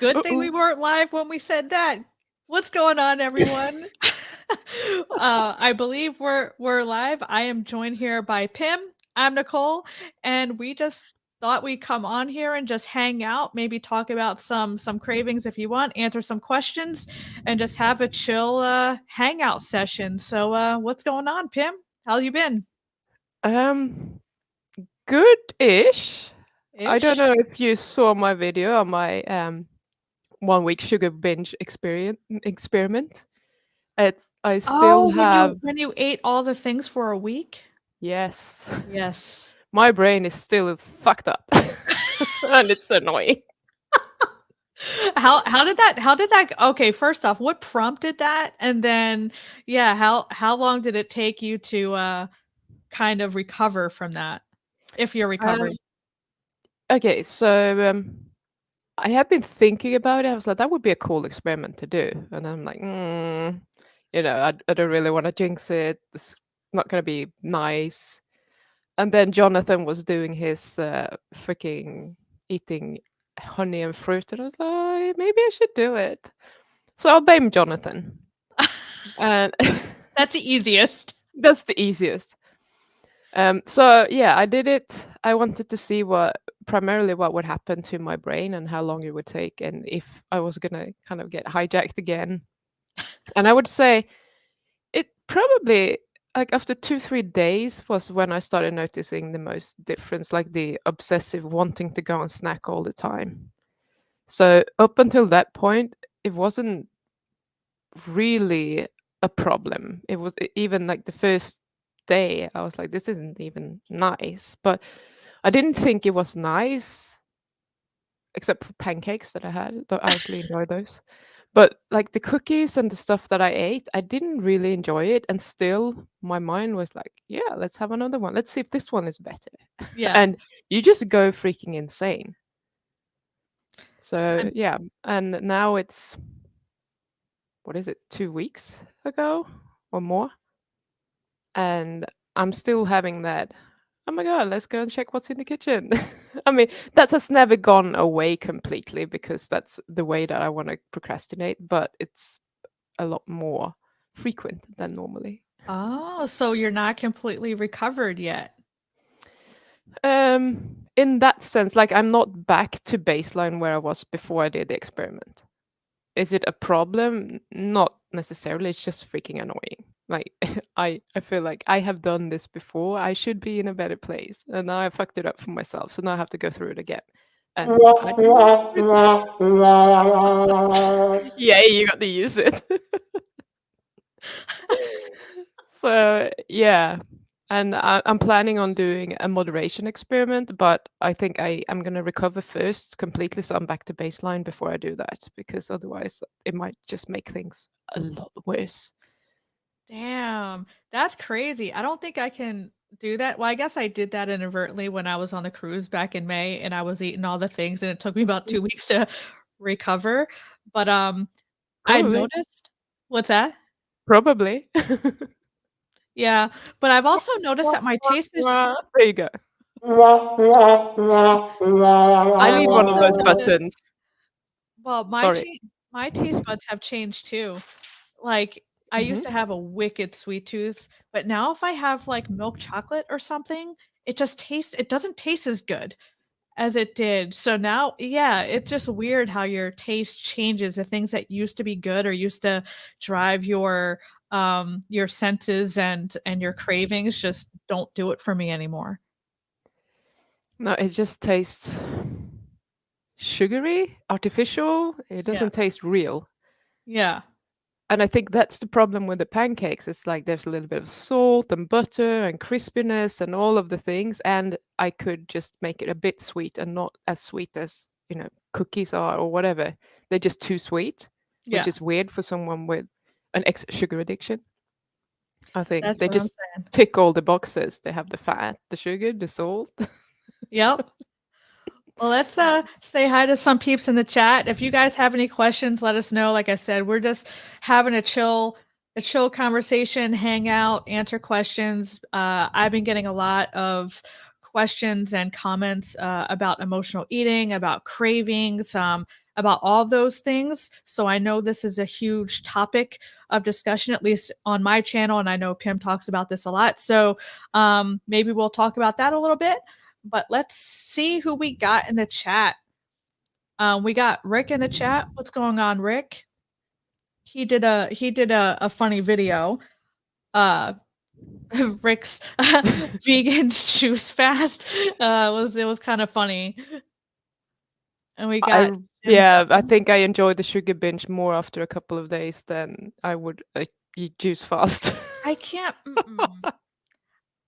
Good thing we Uh-oh. weren't live when we said that. What's going on, everyone? I believe we're live. I am joined here by Pim. I'm Nicole, and we just thought we'd come on here and just hang out, maybe talk about some cravings if you want, answer some questions, and just have a chill hangout session. So, what's going on, Pim? How you been? Um, Good-ish. I don't Ish. know if you saw my video on my 1 week sugar binge experiment. I still Oh, have when you ate all the things for a week? yes. Yes. My brain is still fucked up. And it's annoying. How did that okay, first off, what prompted that? And then, yeah, how long did it take you to, kind of recover from that? If you're recovered. Um, okay, so I have been thinking about it. I was like, that would be a cool experiment to do. And I'm like, I don't really want to jinx it. It's not going to be nice. And then Jonathan was doing his freaking eating honey and fruit, and I was like, maybe I should do it. So I'll blame Jonathan, and That's the easiest. that's the easiest. So yeah, I did it. I wanted to see primarily what would happen to my brain and how long it would take, and if I was gonna kind of get hijacked again. And I would say it probably like after 2 3 days was when I started noticing the most difference, like the obsessive wanting to go and snack all the time. So up until that point, it wasn't really a problem. It was even like the first day, I was like, this isn't even nice. But I didn't think it was nice, except for pancakes that I had. Though I actually enjoy those. But like the cookies and the stuff that I ate, I didn't really enjoy it. And still, my mind was like, yeah, let's have another one. Let's see if this one is better. Yeah. And you just go freaking insane. So I'm yeah, and now it's what is it, 2 weeks ago or more? And I'm still having that. Oh my god, let's go and check what's in the kitchen. I mean, that has never gone away completely because that's the way that I want to procrastinate, but it's a lot more frequent than normally. Oh, so you're not completely recovered yet. In that sense, like I'm not back to baseline where I was before I did the experiment. Is it a problem? Not necessarily. It's just freaking annoying. Like I feel like I have done this before. I should be in a better place, and now I fucked it up for myself. So now I have to go through it again. And I don't want to do that. Yeah, you got to use it. So yeah, and I'm planning on doing a moderation experiment, but I think I'm gonna recover first completely, so I'm back to baseline before I do that, because otherwise it might just make things a lot worse. Damn, that's crazy. I don't think I can do that. Well, I guess I did that inadvertently when I was on the cruise back in May and I was eating all the things and it took me about 2 weeks to recover. But, I Probably, noticed what's that? probably. Yeah, but I've also noticed that my taste is There you go. I I've need one of also those noticed buttons. well, Sorry. my taste buds have changed too. Like, I used Mhm. to have a wicked sweet tooth, but now if I have, like, milk chocolate or something, it doesn't taste as good as it did. So now yeah, it's just weird how your taste changes. The things that used to be good or used to drive your senses and your cravings just don't do it for me anymore. No, it just tastes sugary, artificial. It Yeah. doesn't taste real. Yeah. And I think that's the problem with the pancakes. It's like there's a little bit of salt and butter and crispiness and all of the things. And I could just make it a bit sweet and not as sweet as, cookies are or whatever. They're just too sweet, which Yeah. is weird for someone with an sugar addiction. I think That's they what I'm just saying. tick all the boxes. They have the fat, the sugar, the salt. Yep. Well, let's say hi to some peeps in the chat. If you guys have any questions, let us know. Like I said, we're just having a chill conversation, hang out, answer questions. I've been getting a lot of questions and comments about emotional eating, about cravings, about all of those things. So I know this is a huge topic of discussion, at least on my channel. And I know Pim talks about this a lot. So maybe we'll talk about that a little bit. But let's see who we got in the chat. We got Rick in the chat. What's going on, Rick? He did a funny video. Uh Rick's vegan juice fast. It was kind of funny. And we I got Jim yeah, I John. think I enjoy the sugar binge more after a couple of days than I would eat juice fast. I can't. Mm-mm.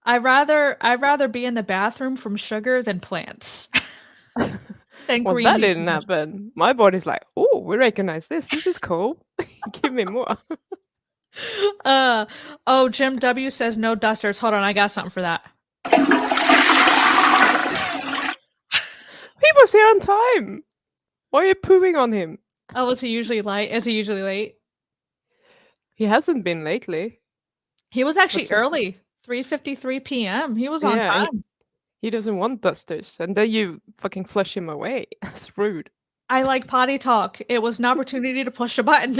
I rather be in the bathroom from sugar than plants. Than Well, green that leafy didn't vegetables. happen. My body's like, oh, we recognize this. This is cool. Give me more. Uh oh, Jim W says no dusters. Hold on, I got something for that. He was here on time. Why are you pooing on him? Oh, was he usually late? Is he usually late? He hasn't been lately. He was actually What's up? early. 3:53 p.m. He was on Yeah, time. he doesn't want dusters, and then you fucking flush him away. That's rude. I like potty talk. It was an opportunity to push a button.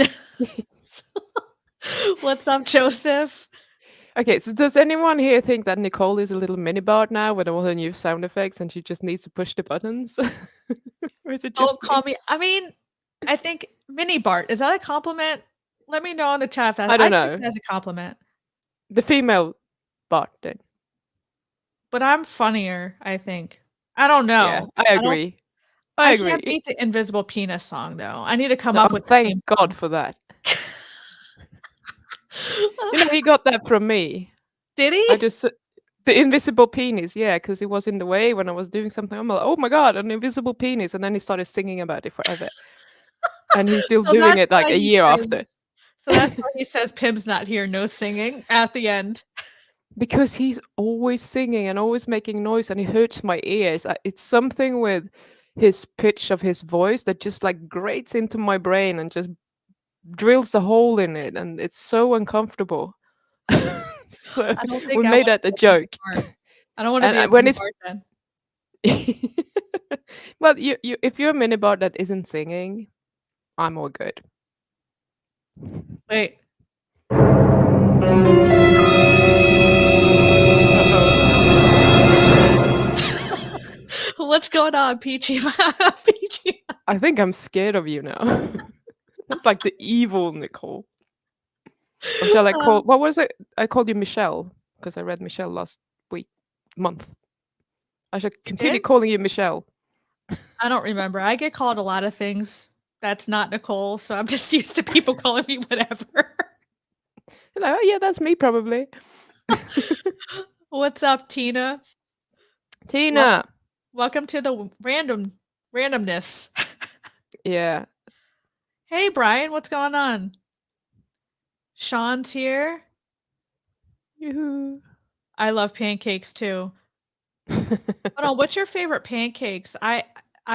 What's up, Joseph? Okay, so does anyone here think that Nicole is a little mini bard now with all her new sound effects and she just needs to push the buttons? Or is it just Don't call me? me. I mean, I think mini Bart. Is that a compliment? Let me know in the chat if that. I I don't take know. it as a compliment. The female bard then. But I'm funnier, I think. I don't Yeah, know. I I don't agree. I I can't agree. beat the invisible penis song though. I need to come No, up oh, with the thank theme God song. for that. You know, he got that from me. Did I he? just the invisible penis, yeah, because he was in the way when I was doing something. I'm like, oh my God, an invisible penis, and then he started singing about it forever, and he's still So doing that's it like why a he year says after. so that's why he says Pim's not here, no singing at the end. Because he's always singing and always making noise and it hurts my ears. It's something with his pitch of his voice that just like grates into my brain and just drills a hole in it and it's so uncomfortable. So I don't we think I made wanna that a be a mini joke. Bart. I don't wanna And be a when mini it's Bart then. well, you if you're a minibar that isn't singing, I'm all good. Wait. Uh-oh. What's going on, Peachy? Peachy. I think I'm scared of you now. That's like the evil Nicole. Or shall I call Um, what was it? I called you Michelle because I read Michelle last week month. I should you continue did? calling you Michelle. I don't remember. I get called a lot of things that's not Nicole, so I'm just used to people calling me whatever. You're like, oh yeah, that's me probably. What's up, Tina? Welcome, Tina. welcome to the randomness. Yeah. Hey, Brian, what's going on? Sean's here. Yoo-hoo. I love pancakes too. Hold on, what's your favorite pancakes? I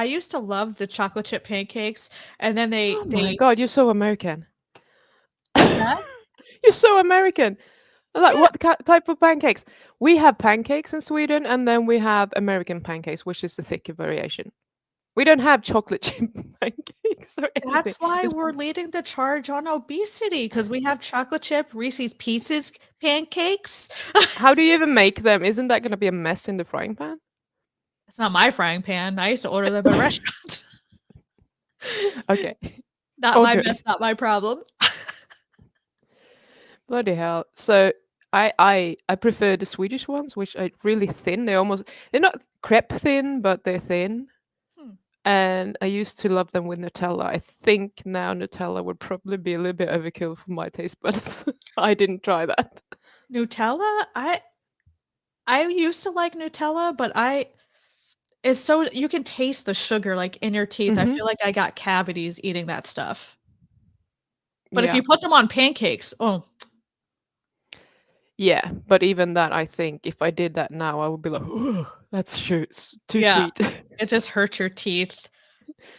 used to love the chocolate chip pancakes, and then Oh my they God, you're so American. what's that? You're so American. Like Yeah, what type of pancakes? We have pancakes in Sweden, and then we have American pancakes, which is the thicker variation. We don't have chocolate chip pancakes or anything. that's why It's we're leading the charge on obesity because we have chocolate chip Reese's Pieces pancakes. how do you even make them? Isn't that going to be a mess in the frying pan? It's not my frying pan. I used to order them at restaurants. Okay, Not all my mess, good. not my problem. Bloody hell. So I prefer the Swedish ones, which are really thin. They're not crepe thin, but they're thin. Hmm. And I used to love them with Nutella. I think now Nutella would probably be a little bit overkill for my taste buds. I didn't try that. Nutella? I used to like Nutella, but I it's so you can taste the sugar like in your teeth. I Hmm. feel like I got cavities eating that stuff. But if Yeah. you put them on pancakes, oh, Yeah, but even that, I think if I did that now, I would be like, "Ugh, it's too yeah, sweet." it just hurts your teeth.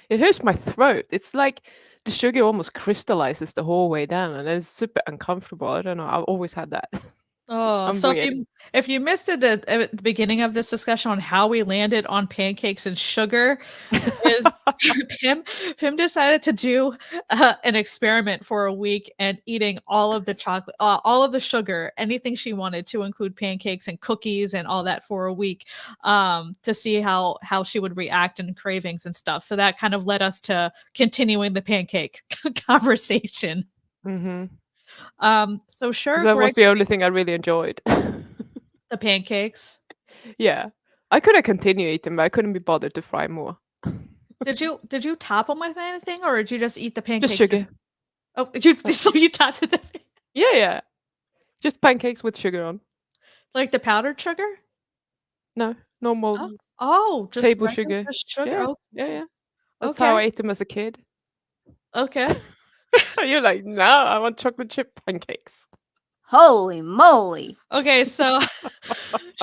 It hurts my throat. It's like the sugar almost crystallizes the whole way down, and it's super uncomfortable. I don't know. I've always had that. Oh, I'm so weird. if you missed it at the beginning of this discussion on how we landed on pancakes and sugar, is Pim Pim decided to do, an experiment for a week and eating all of the chocolate all of the sugar, anything she wanted to include pancakes and cookies and all that for a week, to see how she would react and cravings and stuff. So that kind of led us to continuing the pancake conversation. Mhm. So 'Cause sure, that was Greg, the only thing I really enjoyed. the pancakes. Yeah. I could have continued eating, but I couldn't be bothered to fry more. Did you top them with anything, or did you just eat the Just pancakes just sugar. oh, you Like so you topped the yeah, yeah. Just pancakes with sugar on. like the powdered sugar? No, Oh. normal Oh, just table regular sugar. just sugar. Yeah, Oh, yeah, yeah. That's how okay, I ate them as a kid. okay. You're like, "No, I want chocolate chip pancakes." Holy moly. Okay, so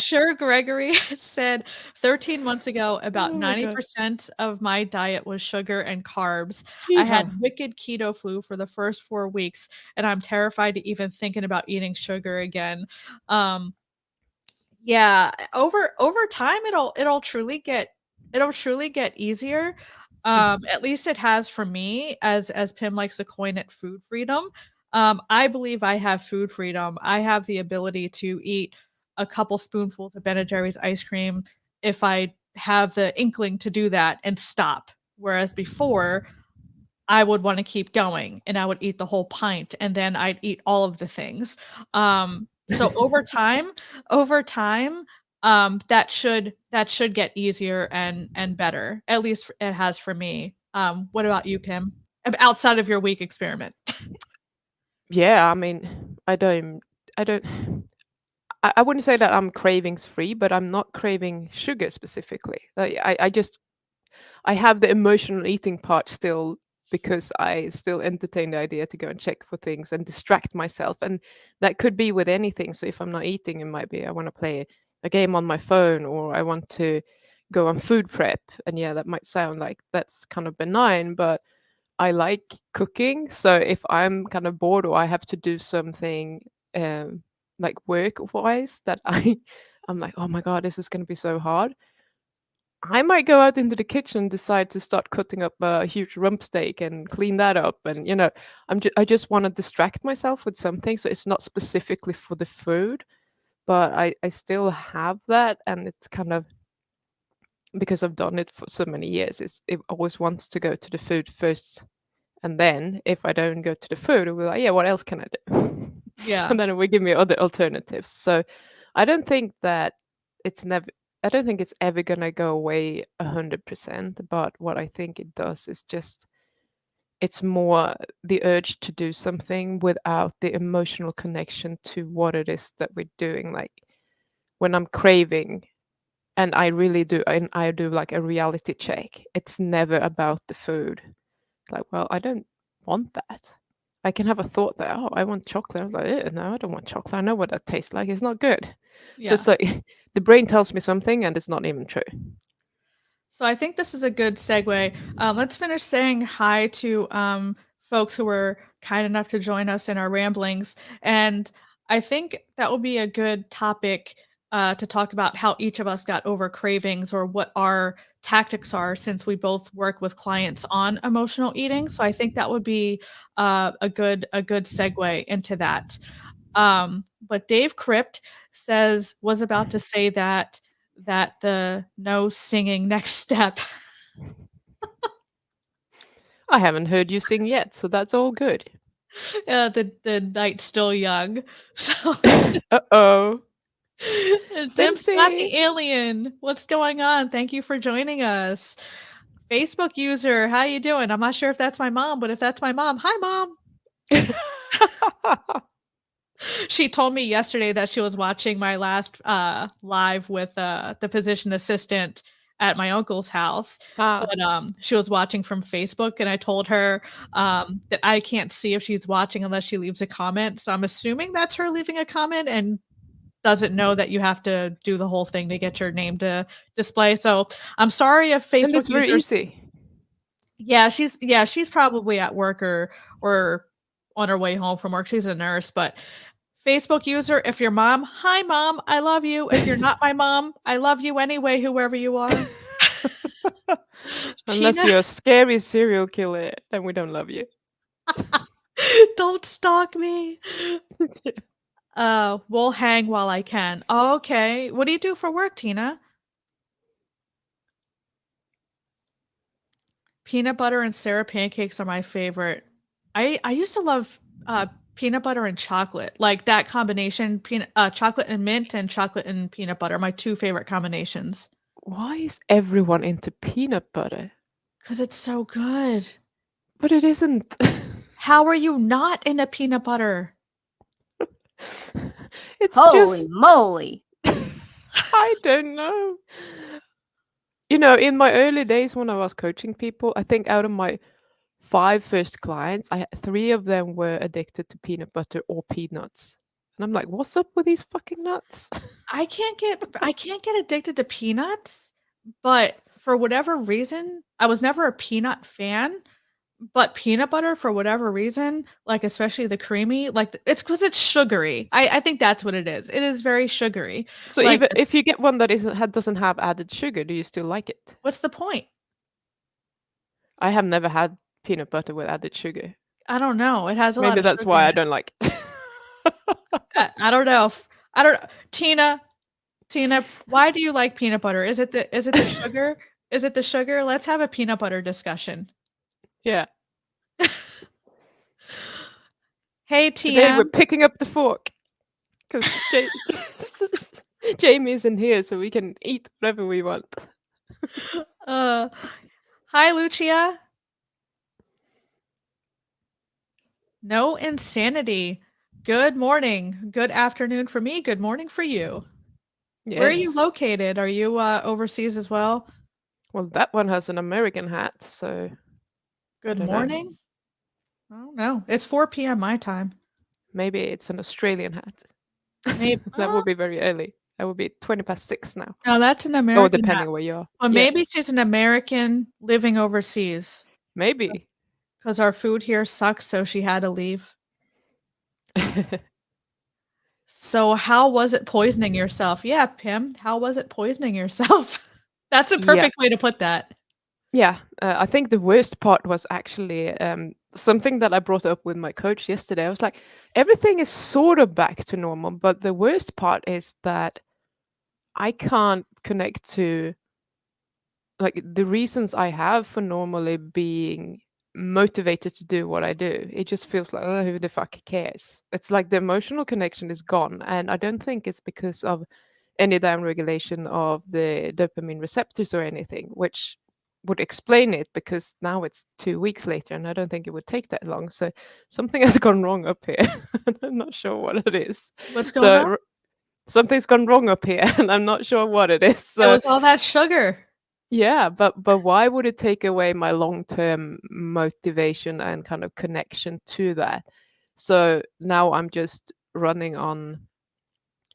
Sure Gregory said 13 months ago, about Oh my god. 90% of my diet was sugar and carbs. I Yeehaw. had wicked keto flu for the first 4 weeks, and I'm terrified to even thinking about eating sugar again. Um, Yeah, over time, it'll truly get easier. Mhm. At least it has for me, as Pim likes to coin it, food freedom. I believe I have food freedom. I have the ability to eat a couple spoonfuls of Ben& Jerry's ice cream if I have the inkling to do that and stop. Whereas before, I would wanna keep going, and I would eat the whole pint, and then I'd eat all of the things. So over time, that should get easier and better. At least it has for me. What about you, Pim? Outside of your week experiment. Yeah, I mean, I don't I wouldn't say that I'm cravings free, but I'm not craving sugar specifically. Like, I just I have the emotional eating part still because I still entertain the idea to go and check for things and distract myself. And that could be with anything. So if I'm not eating, it might be I want to play a game on my phone or I want to go on food prep. And yeah, that might sound like that's kind of benign, but I like cooking. So if I'm kind of bored or I have to do something like work wise that I'm like, oh my God, this is going to be so hard. I might go out into the kitchen and decide to start cutting up a huge rump steak and clean that up. And, I just want to distract myself with something. So it's not specifically for the food, but I still have that. And it's kind of because I've done it for so many years, it always wants to go to the food first. And then if I don't go to the food, it will be like, yeah, what else can I do? Yeah. And then it will give me other alternatives. So I don't think that it's never I don't think it's ever gonna go away 100%, but what I think it does is just it's more the urge to do something without the emotional connection to what it is that we're doing. Like when I'm craving and I do like a reality check, it's never about the food. Like, well, I don't want that. I can have a thought that, oh, I want chocolate. I'm like, no, I don't want chocolate. I know what that tastes like. It's not good. So Yeah. it's like the brain tells me something and it's not even true. So I think this is a good segue. Let's finish saying hi to folks who were kind enough to join us in our ramblings. And I think that will be a good topic to talk about how each of us got over cravings or what our tactics are since we both work with clients on emotional eating. So I think that would be a good segue into that. But Dave Crypt was about to say that the no singing next step. I haven't heard you sing yet, so that's all good. The night's still young. So Uh-oh. Tim Scott Dempsey. the alien, what's going on? Thank you for joining us. Facebook user, how you doing? I'm not sure if that's my mom, but if that's my mom, hi mom. She told me yesterday that she was watching my last live with the physician assistant at my uncle's house, Ah, but she was watching from Facebook, and I told her that I can't see if she's watching unless she leaves a comment. So I'm assuming that's her leaving a comment and doesn't know that you have to do the whole thing to get your name to display. So I'm sorry if and Facebook it's very users. easy. Yeah, she's probably at work or on her way home from work. She's a nurse, but Facebook user, if you're mom, hi mom, I love you. If you're not my mom, I love you anyway, whoever you are. Unless Tina, you're a scary serial killer, then we don't love you. don't stalk me. We'll hang while I can. Okay. What do you do for work, Tina? Peanut butter and Sarah pancakes are my favorite. I used to love peanut butter and chocolate. Like that combination, peanut chocolate and mint and chocolate and peanut butter, my two favorite combinations. Why is everyone into peanut butter? Cuz it's so good. But it isn't. How are you not into peanut butter? It's Holy just moly. I don't know. You know, in my early days when I was coaching people, I think out of my 5 first clients, 3 of them were addicted to peanut butter or peanuts. And I'm like, "What's up with these fucking nuts?" I can't get addicted to peanuts, but for whatever reason, I was never a peanut fan. But peanut butter, for whatever reason, like, especially the creamy, like, it's because it's sugary. I think that's what it is. It is very sugary. So Like, even if you get one that doesn't have added sugar, do you still like it? what's the point? I have never had peanut butter with added sugar. I don't know. It has a lot Maybe of that's sugar why in I it. don't like it. I don't know if I don't Tina, why do you like peanut butter? Is it the sugar? Is it the sugar? Let's have a peanut butter discussion. Yeah. Hey, Today we're TM. picking up the fork because Jamie isn't here, so we can eat whatever we want. Hi, Lucia. No insanity. Good morning. Good afternoon for me. Good morning for you. Where are you Yes. located? Are you overseas as well? Well, that one has an American hat, so I Good don't know. morning. I don't know. It's 4 p.m. my time. Maybe it's an Australian hat. Maybe. That would be very early. That would be 6:20 now. No, that's an Or American hat. depending where you are. Well, maybe Yes. she's an American living overseas Maybe. because our food here sucks, so she had to leave. So how was it poisoning yourself? Yeah, Pim, how was it poisoning yourself? That's a Yeah. perfect way to put that. Yeah, I think the worst part was actually something that I brought up with my coach yesterday. I was like, everything is sort of back to normal, but the worst part is that I can't connect to like the reasons I have for normally being motivated to do what I do. It just feels like, oh, who the fuck cares? It's like the emotional connection is gone. And I don't think it's because of any downregulation of the dopamine receptors or anything, which would explain it because now it's 2 weeks later and I don't think it would take that long. So something has gone wrong up here. I'm not sure what it is. What's going So on? something's gone wrong up here and I'm not sure what it is. It So was all that sugar. yeah, but why would it take away my long-term motivation and kind of connection to that? So now I'm just running on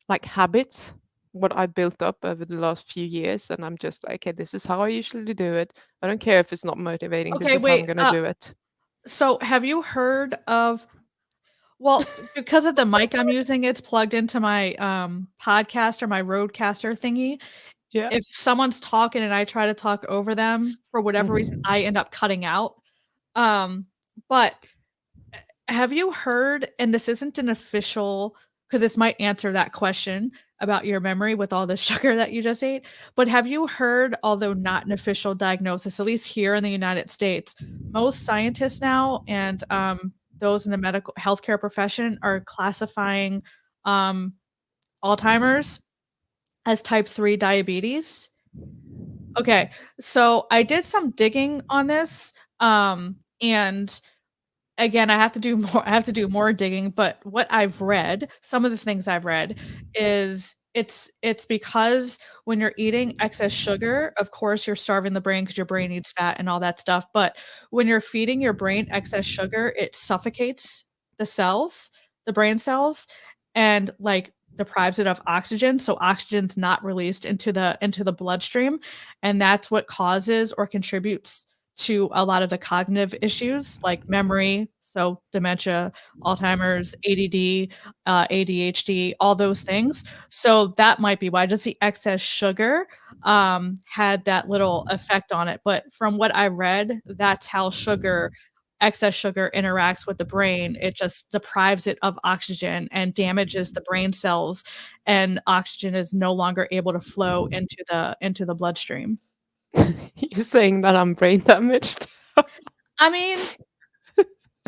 like habits, what I built up over the last few years, and I'm just like, okay, this is how I usually do it. I don't care if it's not motivating. This Okay, is how I'm wait. gonna do it. So have you heard of well, because of the mic I'm using, it's plugged into my podcast or my roadcaster thingy. Yeah. If someone's talking and I try to talk over them, for whatever reason, I end up cutting out. But have you heard, and this isn't an official, because this might answer that question about your memory with all the sugar that you just ate, but have you heard, although not an official diagnosis, at least here in the United States, most scientists now and those in the medical healthcare profession are classifying um, Alzheimer's as type 3 diabetes? Okay, so I did some digging on this, and again, I have to do more digging, but what I've read, some of the things I've read is it's because when you're eating excess sugar, of course, you're starving the brain because your brain needs fat and all that stuff, but when you're feeding your brain excess sugar, it suffocates the cells, the brain cells, and, like, deprives it of oxygen, so oxygen's not released into the bloodstream, and that's what causes or contributes to a lot of the cognitive issues like memory, so dementia, Alzheimer's, ADD, ADHD, all those things. So that might be why just the excess sugar had that little effect on it. But from what I read, that's how excess sugar interacts with the brain. It just deprives it of oxygen and damages the brain cells, and oxygen is no longer able to flow into the bloodstream. You're saying that I'm brain damaged? I mean,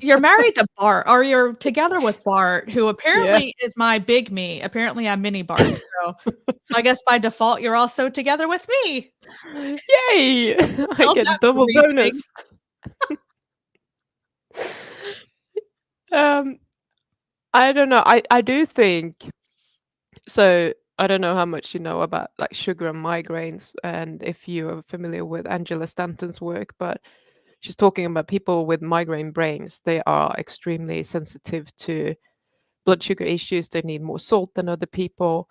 you're married to Bart, or you're together with Bart, who Yeah. apparently is my big me. Apparently, I'm mini Bart. So I guess by default, you're also together with me. Yay! I How's get that for double reasoning? bonus. Um, I don't know. I do think so. I don't know how much you know about like sugar and migraines, and if you are familiar with Angela Stanton's work, but she's talking about people with migraine brains. They are extremely sensitive to blood sugar issues. They need more salt than other people,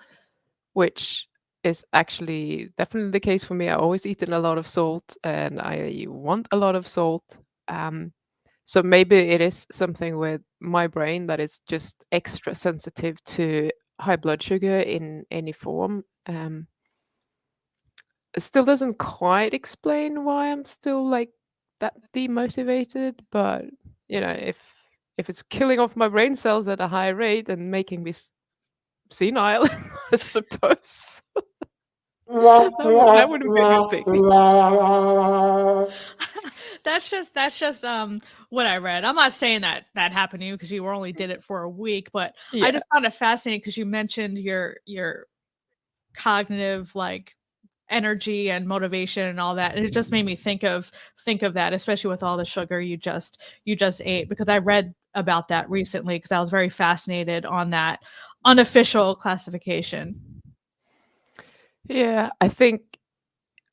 which is actually definitely the case for me. I always eaten a lot of salt, and I want a lot of salt. Um, so maybe it is something with my brain that is just extra sensitive to high blood sugar in any form. It still doesn't quite explain why I'm still like that demotivated, but if it's killing off my brain cells at a high rate and making me senile, I suppose that wouldn't be a good thing. That's just what I read. I'm not saying that that happened to you because you only did it for a week, but I Yeah. just found it fascinating because you mentioned your cognitive like energy and motivation and all that, and it just made me think of that, especially with all the sugar you just ate, because I read about that recently because I was very fascinated on that unofficial classification. Yeah, I think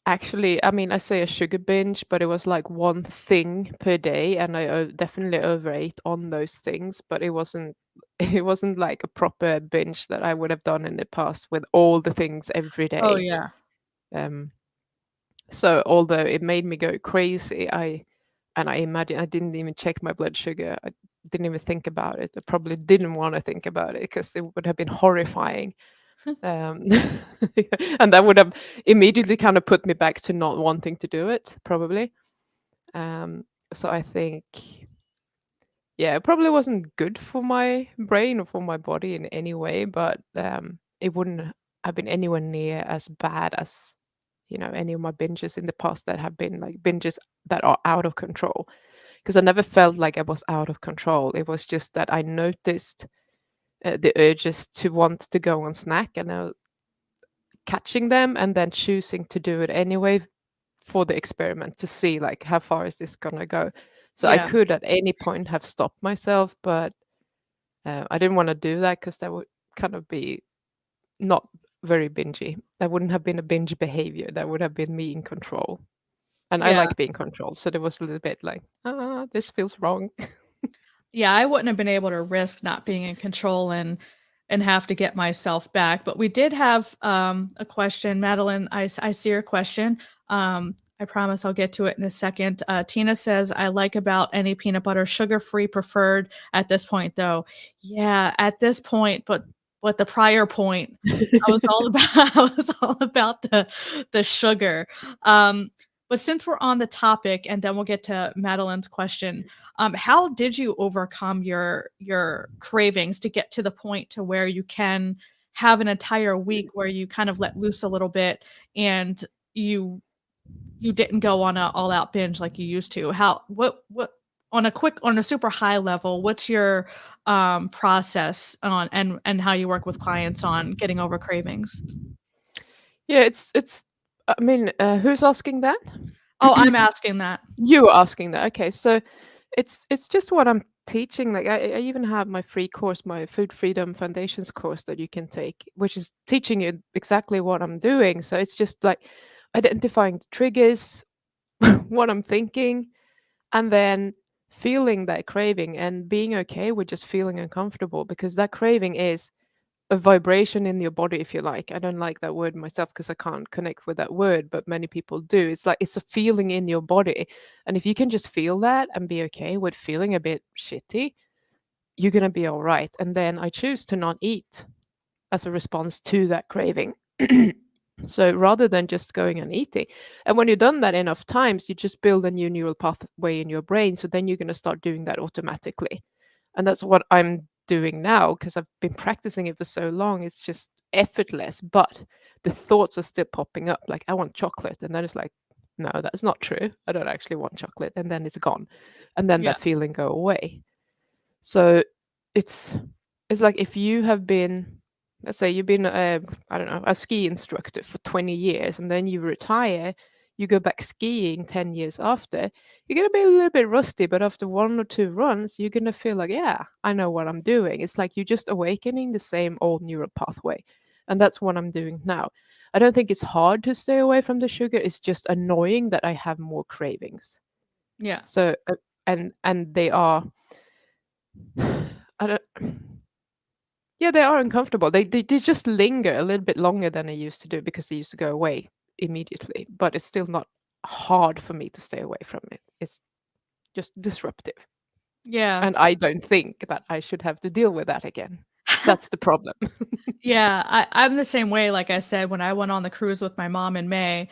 actually, I mean, I say a sugar binge, but it was like one thing per day, and I definitely overate on those things, but it wasn't it wasn't like a proper binge that I would have done in the past with all the things every Oh day. yeah. Um, so although it made me go crazy, I imagine I didn't even check my blood sugar. I didn't even think about it. I probably didn't want to think about it because it would have been horrifying. Um, and that would have immediately kind of put me back to not wanting to do it, probably. Um, so I think, yeah, it probably wasn't good for my brain or for my body in any way, but it wouldn't have been anywhere near as bad as, any of my binges in the past that have been like binges that are out of control. Because I never felt like I was out of control. It was just that I noticed the urges to want to go on snack, and I catching them and then choosing to do it anyway for the experiment to see like how far is this gonna go. So I Yeah. could at any point have stopped myself, but I didn't want to do that because that would kind of be not very bingy. That wouldn't have been a binge behavior. That would have been me in control. And I Yeah. like being controlled. So there was a little bit like, this feels wrong. Yeah, I wouldn't have been able to risk not being in control and have to get myself back. But we did have a question, Madeline. I see your question. I promise I'll get to it in a second. Tina says, "I like about any peanut butter sugar-free preferred at this point, though." Yeah, at this point, but the prior point, I was all about I was all about the sugar. Um, but since we're on the topic, and then we'll get to Madeline's question, how did you overcome your cravings to get to the point to where you can have an entire week where you kind of let loose a little bit and you you didn't go on a all out binge like you used to? How what on a super high level, what's your process on and how you work with clients on getting over cravings? Yeah, it's I mean, who's asking that? Oh, I'm asking that. You were asking that. Okay, so it's just what I'm teaching. Like I even have my free course, my Food Freedom Foundations course that you can take, which is teaching you exactly what I'm doing. So it's just like identifying the triggers, what I'm thinking, and then feeling that craving and being okay with just feeling uncomfortable because that craving is a vibration in your body, if you like. I don't like that word myself because I can't connect with that word, but many people do. It's like it's a feeling in your body. And if you can just feel that and be okay with feeling a bit shitty, you're going to be all right. And then I choose to not eat as a response to that craving. So rather than just going and eating, and when you've done that enough times, you just build a new neural pathway in your brain. So then you're going to start doing that automatically. And that's what I'm doing now because I've been practicing it for so long. It's just effortless, but the thoughts are still popping up like, I want chocolate. And then it's like, no, that's not true. I don't actually want chocolate. And then it's gone. And then Yeah. that feeling go away. So it's it's like if you have been, let's say you've been I don't know, a ski instructor for 20 years and then you retire, you go back skiing 10 years after, you're going to be a little bit rusty, but after one or two runs, you're going to feel like, yeah, I know what I'm doing. It's like you're just awakening the same old neural pathway. And that's what I'm doing now. I don't think it's hard to stay away from the sugar. It's just annoying that I have more cravings. Yeah. So and they are I don't yeah, they are uncomfortable. They just linger a little bit longer than they used to do because they used to go away immediately. But it's still not hard for me to stay away from it. It's just disruptive. Yeah. And I don't think that I should have to deal with that again. That's the problem. Yeah, I'm the same way. Like I said, when I went on the cruise with my mom in May,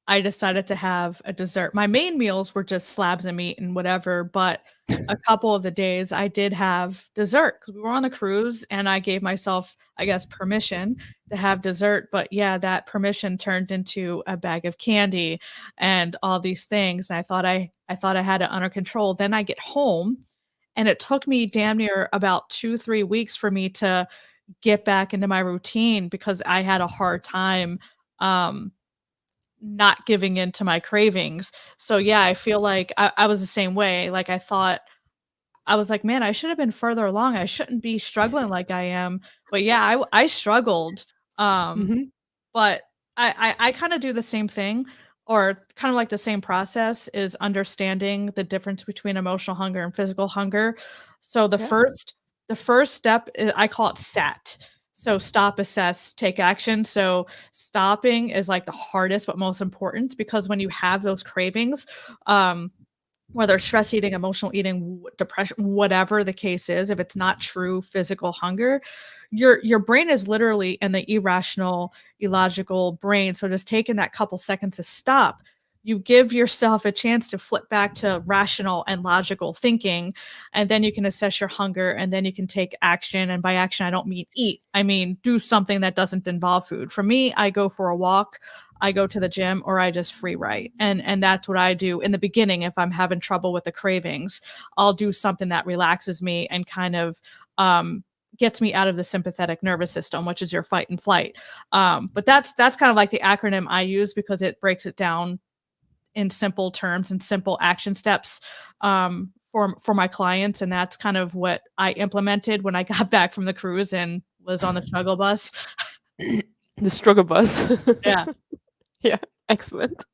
I decided to have a dessert. My main meals were just slabs of meat and whatever, but a couple of the days I did have dessert because we were on the cruise and I gave myself, I guess, permission to have dessert. But yeah, that permission turned into a bag of candy and all these things. And I thought I had it under control. Then I get home and it took me damn near about 2, 3 weeks for me to get back into my routine because I had a hard time um not giving in to my cravings. So yeah, I feel like I was the same way. Like I thought I was like, man, I should have been further along. I shouldn't be struggling like I am. But yeah, I struggled. Um, Hmm. but I kinda do the same thing or kinda like the same process is understanding the difference between emotional hunger and physical hunger. So Yeah. the first step I call it SAT. So stop, assess, take action. So stopping is like the hardest but most important because when you have those cravings, um, whether stress eating, emotional eating, depression, whatever the case is, if it's not true physical hunger, your brain is literally in the irrational, illogical brain. So just taking that couple seconds to stop, you give yourself a chance to flip back to rational and logical thinking, and then you can assess your hunger, and then you can take action. And by action, I don't mean eat. I mean do something that doesn't involve food. For me, I go for a walk, I go to the gym, or I just free write. And that's what I do in the beginning if I'm having trouble with the cravings. I'll do something that relaxes me and kind of gets me out of the sympathetic nervous system, which is your fight and flight. But that's kind of like the acronym I use because it breaks it down in simple terms and simple action steps for my clients, and that's kind of what I implemented when I got back from the cruise and was on the struggle bus. The struggle bus. Yeah. Yeah, excellent.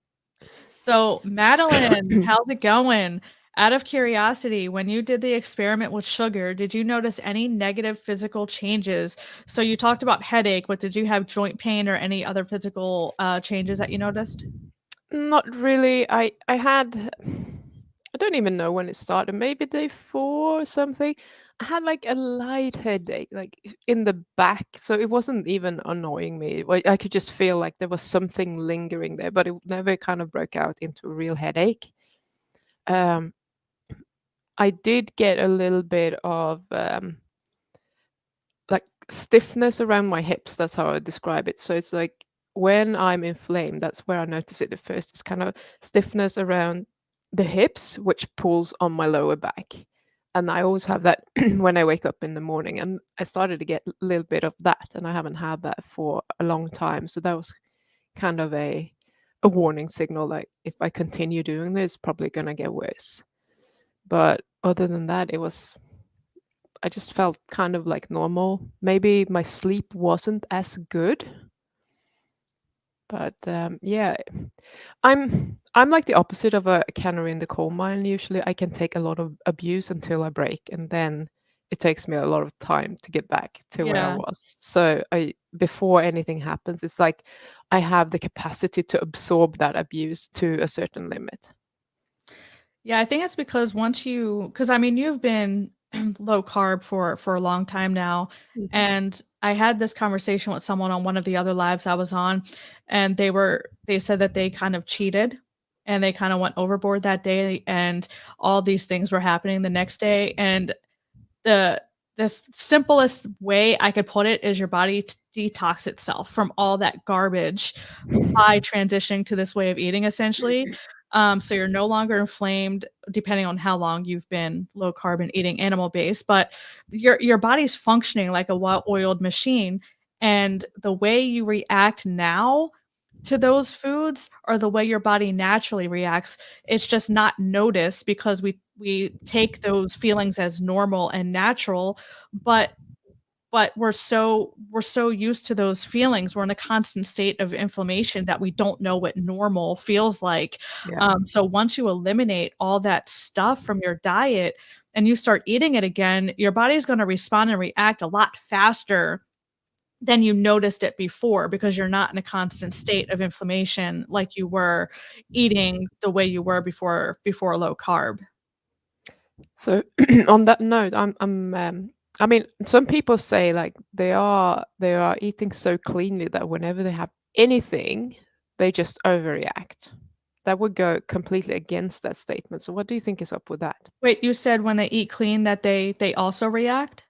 So, Madeline, how's it going? Out of curiosity, when you did the experiment with sugar, did you notice any negative physical changes? So, you talked about headache, but did you have joint pain or any other physical changes that you noticed? Not really. I had I don't even know when it started. Maybe day 4 or something. I had like a light headache, like in the back. So it wasn't even annoying me. I could just feel like there was something lingering there, but it never kind of broke out into a real headache. Um, I did get a little bit of like stiffness around my hips. That's how I describe it. So it's like when I'm inflamed, that's where I notice it at first. It's kind of stiffness around the hips, which pulls on my lower back. And I always have that when I wake up in the morning. And I started to get a little bit of that, and I haven't had that for a long time. So that was kind of a warning signal like if I continue doing this, it's probably gonna get worse. But other than that, I just felt kind of like normal. Maybe my sleep wasn't as good, but yeah, I'm like the opposite of a canary in the coal mine. Usually, I can take a lot of abuse until I break, and then it takes me a lot of time to get back to where I Yeah. was. So before anything happens, it's like I have the capacity to absorb that abuse to a certain limit. Yeah, I think it's because once you, because I mean, you've been low carb for a long time now, Mhm. and I had this conversation with someone on one of the other lives I was on, and they said that they kind of cheated, and they kind of went overboard that day, and all these things were happening the next day, and the simplest way I could put it is your body detox itself from all that garbage by transitioning to this way of eating essentially. So you're no longer inflamed depending on how long you've been low carb and eating animal based, but your body's functioning like a well-oiled machine. And the way you react now to those foods or the way your body naturally reacts, it's just not noticed because we take those feelings as normal and natural, but we're so used to those feelings. We're in a constant state of inflammation that we don't know what normal feels like. Yeah. So once you eliminate all that stuff from your diet and you start eating it again, your body's going to respond and react a lot faster than you noticed it before because you're not in a constant state of inflammation like you were eating the way you were before low carb. So on that note, I mean, some people say like they are eating so cleanly that whenever they have anything, they just overreact. That would go completely against that statement. So what do you think is up with that? Wait, you said when they eat clean that they also react?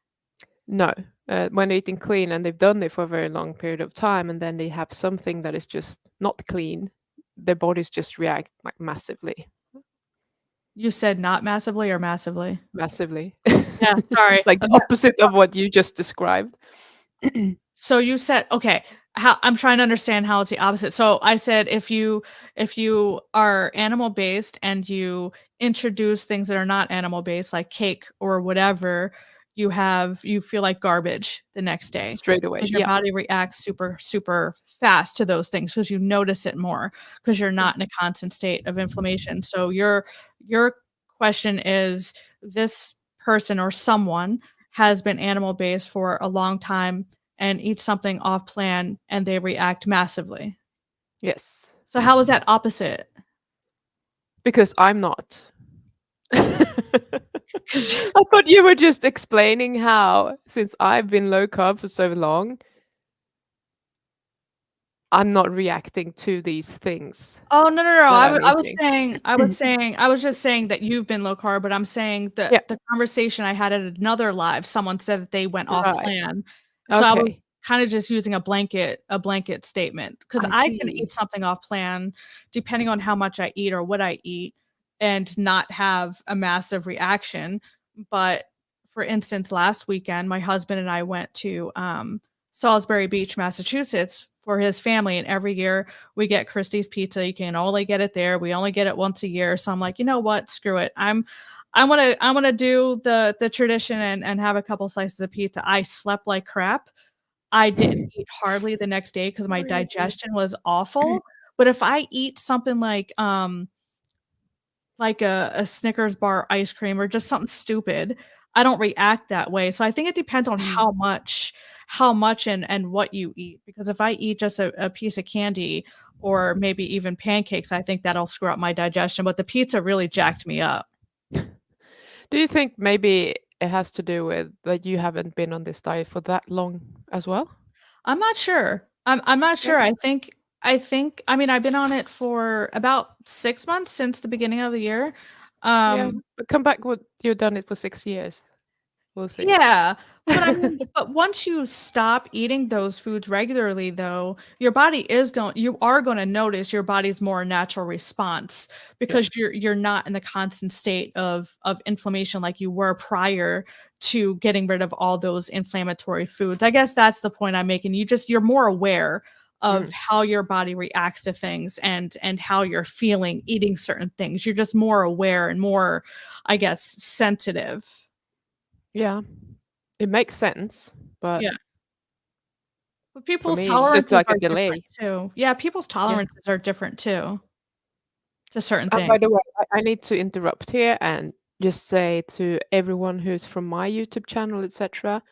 No, when they're eating clean and they've done it for a very long period of time, and then they have something that is just not clean, their bodies just react like massively, You said not massively or massively? massively, Yeah, sorry. like the opposite of what you just described. So you said okay, how I'm trying to understand how it's the opposite. So I said if you are animal based and you introduce things that are not animal based, like cake or whatever, you feel like garbage the next day Straight away, because your yeah. body reacts super, super fast to those things because you notice it more because you're not in a constant state of inflammation. So your question is this person or someone has been animal based for a long time and eat something off plan and they react massively. Yes, So how is that opposite? because I'm not. I 'Cause thought you were just explaining how, since I've been low carb for so long, I'm not reacting to these things oh, no, no, no, that I I'm wa I was eating. saying I was just saying that you've been low carb, but I'm saying that Yeah, the conversation I had at another live, someone said that they went off right. plan. So I was Okay, kinda just using a blanket statement because I I can see. eat something off plan depending on how much I eat or what I eat and not have a massive reaction. But for instance, last weekend, my husband and I went to, Salisbury Beach, Massachusetts for his family, and every year we get Christie's Pizza. You can only get it there. We only get it once a year. So I'm like, you know what? Screw it. I'm gonna do the tradition and have a couple slices of pizza. I slept like crap. I didn't eat hardly the next day because my Really? digestion was awful. But if I eat something like a Snickers bar ice cream or just something stupid, I don't react that way. So I think it depends on Mm. how much and what you eat, because if I eat just a piece of candy or maybe even pancakes, I think that'll screw up my digestion, but the pizza really jacked me up. Do you think maybe it has to do with that you haven't been on this diet for that long as well? I'm not sure. I'm not Yeah. sure. I think I mean, I've been on it for about 6 months since the beginning of the year. Yeah, Um, but come back with you've done it for 6 years. We'll see. Yeah, but I mean, but once you stop eating those foods regularly, though, your body is going you are gonna notice your body's more natural response Yeah. because you're not in the constant state of inflammation like you were prior to getting rid of all those inflammatory foods. I guess that's the point I'm making. You're more aware of Mm. how your body reacts to things and how you're feeling eating certain things. You're just more aware and more, I guess, sensitive. Yeah. It makes sense, but Yeah. But for people's me, it's just tolerances like a are different delay. too. Yeah, people's Yeah. tolerances are different too to certain By things. the way, I need to interrupt here and just say to everyone who's from my YouTube channel, etc.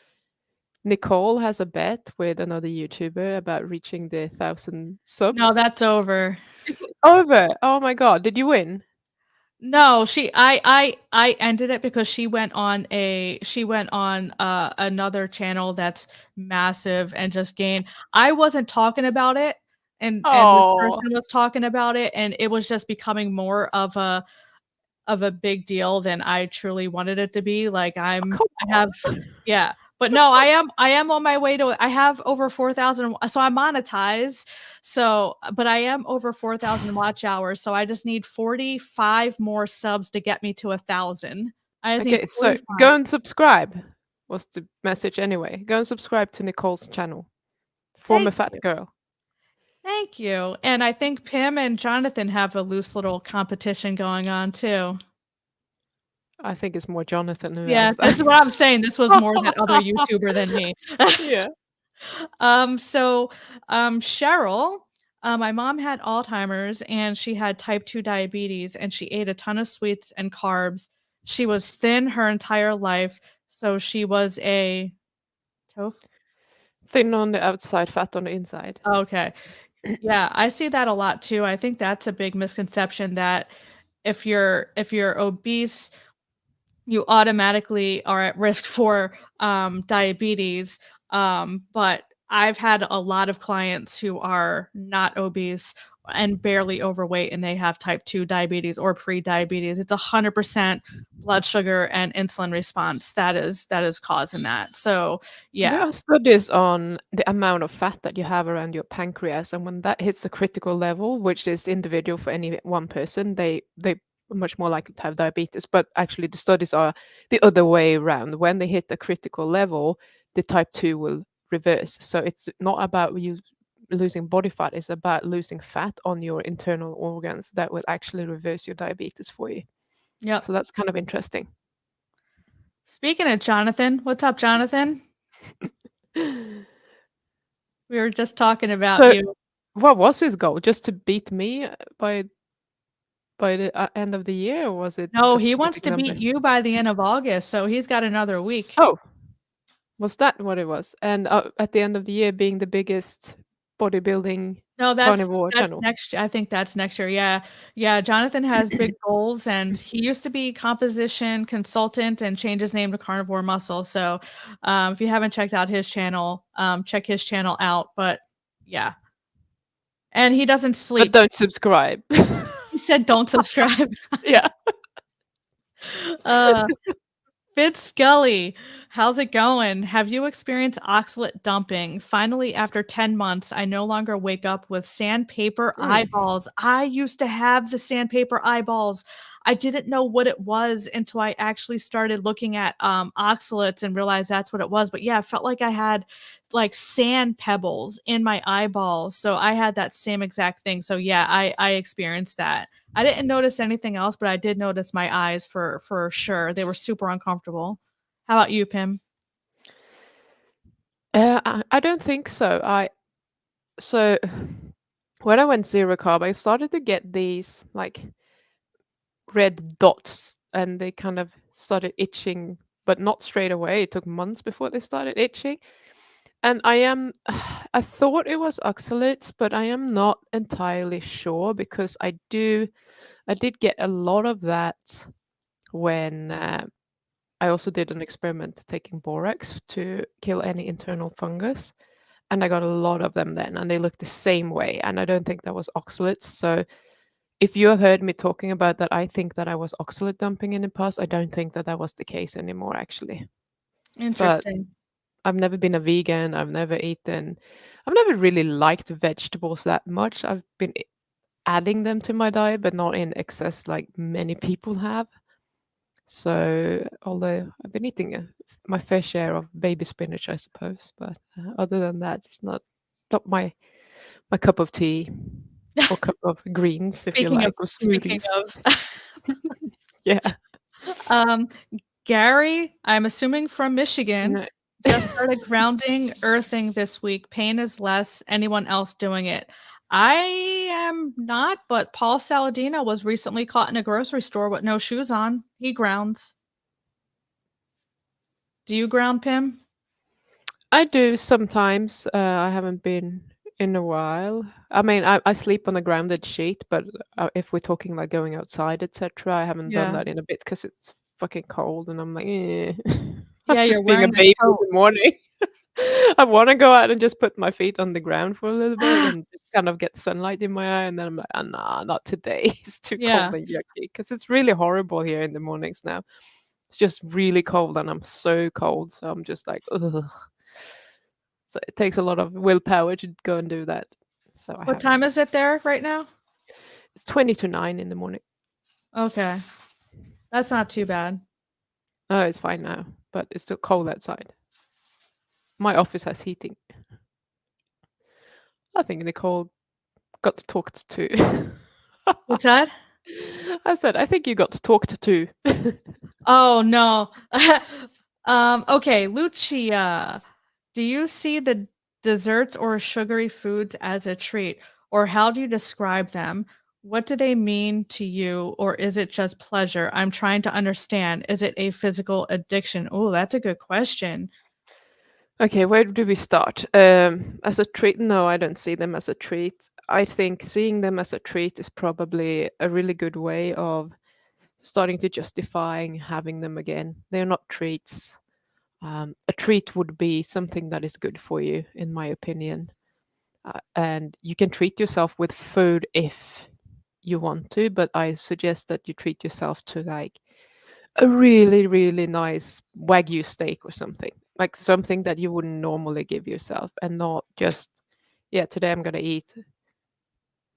Nicole has a bet with another YouTuber about reaching the 1,000 No, subs. that's over. It's over. Oh my god, did you win? No, I ended it because she went on another channel that's massive and just gained. I wasn't talking about it, and the Oh, person was talking about it, and it was just becoming more of a big deal than I truly wanted it to be. Like come I on. have yeah. But no, I am on my way to I have over 4,000, so I'm monetized. So, but I am over 4,000 watch hours, so I just need 45 more subs to get me to 1,000. I just need Okay, so 45. go and subscribe. Was the message anyway. Go and subscribe to Nicole's channel. Former Thank fat you. girl. Thank you. And I think Pim and Jonathan have a loose little competition going on too. I think it's more Jonathan who Yeah, has this that. is what I'm saying. This was more that other YouTuber than me. Yeah. So, Cheryl, my mom had Alzheimer's and she had type 2 diabetes and she ate a ton of sweets and carbs. She was thin her entire life, so she was a toph Thin on the outside, fat on the inside. okay. Yeah, I see that a lot too. I think that's a big misconception that if you're obese, you automatically are at risk for diabetes. But I've had a lot of clients who are not obese and barely overweight, and they have type 2 diabetes or pre-diabetes. It's 100% blood sugar and insulin response that is causing that. So, There yeah. are studies on the amount of fat that you have around your pancreas, and when that hits a critical level, which is individual for any one person, they are much more likely to have diabetes. But actually, the studies are the other way around. When they hit a critical level, the type 2 will reverse. So it's not about you losing body fat, it's about losing fat on your internal organs that will actually reverse your diabetes for you. Yep. So that's kind of interesting. Speaking of Jonathan, what's up, Jonathan? We were just talking about So you. what was his goal? Just to beat me by the end of the year, or was it No, a he wants specific to number? beat you by the end of August, so he's got another week. Oh, was that what it was? And at the end of the year, being the biggest bodybuilding No, carnivore that's channel. next I think that's next year, yeah. Yeah, Jonathan has big goals, and he used to be composition consultant and changed his name to Carnivore Muscle, so, if you haven't checked out his channel, check his channel out, but yeah. And he doesn't But sleep. don't subscribe. He said, "Don't subscribe." Yeah. Uh Fitz Scully, how's it going? Have you experienced oxalate dumping? Finally, after 10 months, I no longer wake up with sandpaper Mm. eyeballs. I used to have the sandpaper eyeballs. I didn't know what it was until I actually started looking at oxalates and realized that's what it was. But yeah, I felt like I had like sand pebbles in my eyeballs. So I had that same exact thing. So yeah, I experienced that. I didn't notice anything else, but I did notice my eyes for sure. They were super uncomfortable. How about you, Pim? I don't think so. So when I went zero carb, I started to get these like red dots, and they kind of started itching, but not straight away. It took months before they started itching. And I thought it was oxalates, but I am not entirely sure because I did get a lot of that when I also did an experiment taking borax to kill any internal fungus. And I got a lot of them then, and they looked the same way. And I don't think that was oxalates. So if you have heard me talking about that, I think that I was oxalate dumping in the past. I don't think that that was the case anymore, actually. But Interesting. I've never been a vegan. I've never really liked vegetables that much. I've been adding them to my diet, but not in excess like many people have. So, although I've been eating my fair share of baby spinach, I suppose, but other than that, it's not my cup of tea or cup of greens, if you Speaking of like, or speaking smoothies. of, Yeah. um, Gary, I'm assuming from Michigan, No. just started grounding, earthing this week. Pain is less. Anyone else doing it? I am not, but Paul Saladino was recently caught in a grocery store with no shoes on. He grounds. Do you ground, Pim? I do sometimes. I haven't been in a while. I mean, I sleep on a grounded sheet, but if we're talking like going outside, etc., I haven't done Yeah. that in a bit because it's fucking cold, and I'm like, eh. I'm Yeah, you're just being a wearing a baby in coat. the morning. I want to go out and just put my feet on the ground for a little bit and just kind of get sunlight in my eye, and then I'm like, oh, nah, not today. It's too cold Yeah. and yucky because it's really horrible here in the mornings now. It's just really cold, and I'm so cold, so I'm just like, ugh. So it takes a lot of willpower to go and do that. So I What time haven't. is it there right now? It's 20 to 9 in the morning. Okay. That's not too bad. Oh, it's fine now, but it's still cold outside. My office has heating. I think Nicole got talked to. What's that? I said, I think you got talked to. Oh, no. Okay, Lucia, do you see the desserts or sugary foods as a treat, or how do you describe them? What do they mean to you, or is it just pleasure? I'm trying to understand. Is it a physical addiction? Oh, that's a good question. Okay, where do we start? As a treat, no, I don't see them as a treat. I think seeing them as a treat is probably a really good way of starting to justifying having them again. They're not treats. A treat would be something that is good for you, in my opinion. And you can treat yourself with food if you want to, but I suggest that you treat yourself to like a really, really nice Wagyu steak or something, like something that you wouldn't normally give yourself, and not just, yeah, today I'm going to eat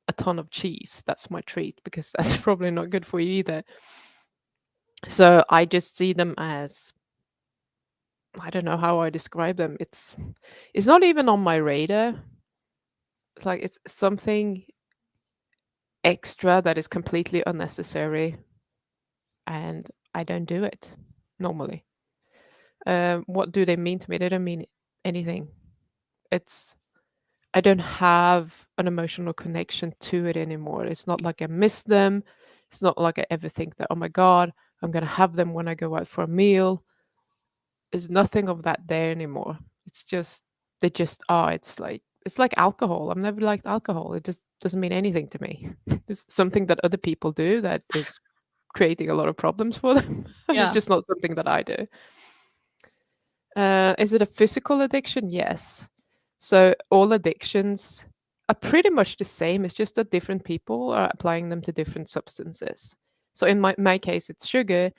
a ton of cheese. That's my treat because that's probably not good for you either. So I just see them as, I don't know how I describe them. It's not even on my radar. It's like it's something extra that is completely unnecessary, and I don't do it normally. What do they mean to me? They don't mean anything. It's I don't have an emotional connection to it anymore. It's not like I miss them. It's not like I ever think that, oh my God, I'm gonna have them when I go out for a meal. There's nothing of that there anymore. It's just they just are. It's like alcohol. I've never liked alcohol. It just doesn't mean anything to me. It's something that other people do that is creating a lot of problems for them. It's Yeah. just not something that I do. Is it a physical addiction? Yes. So all addictions are pretty much the same. It's just that different people are applying them to different substances. So in my case, it's sugar.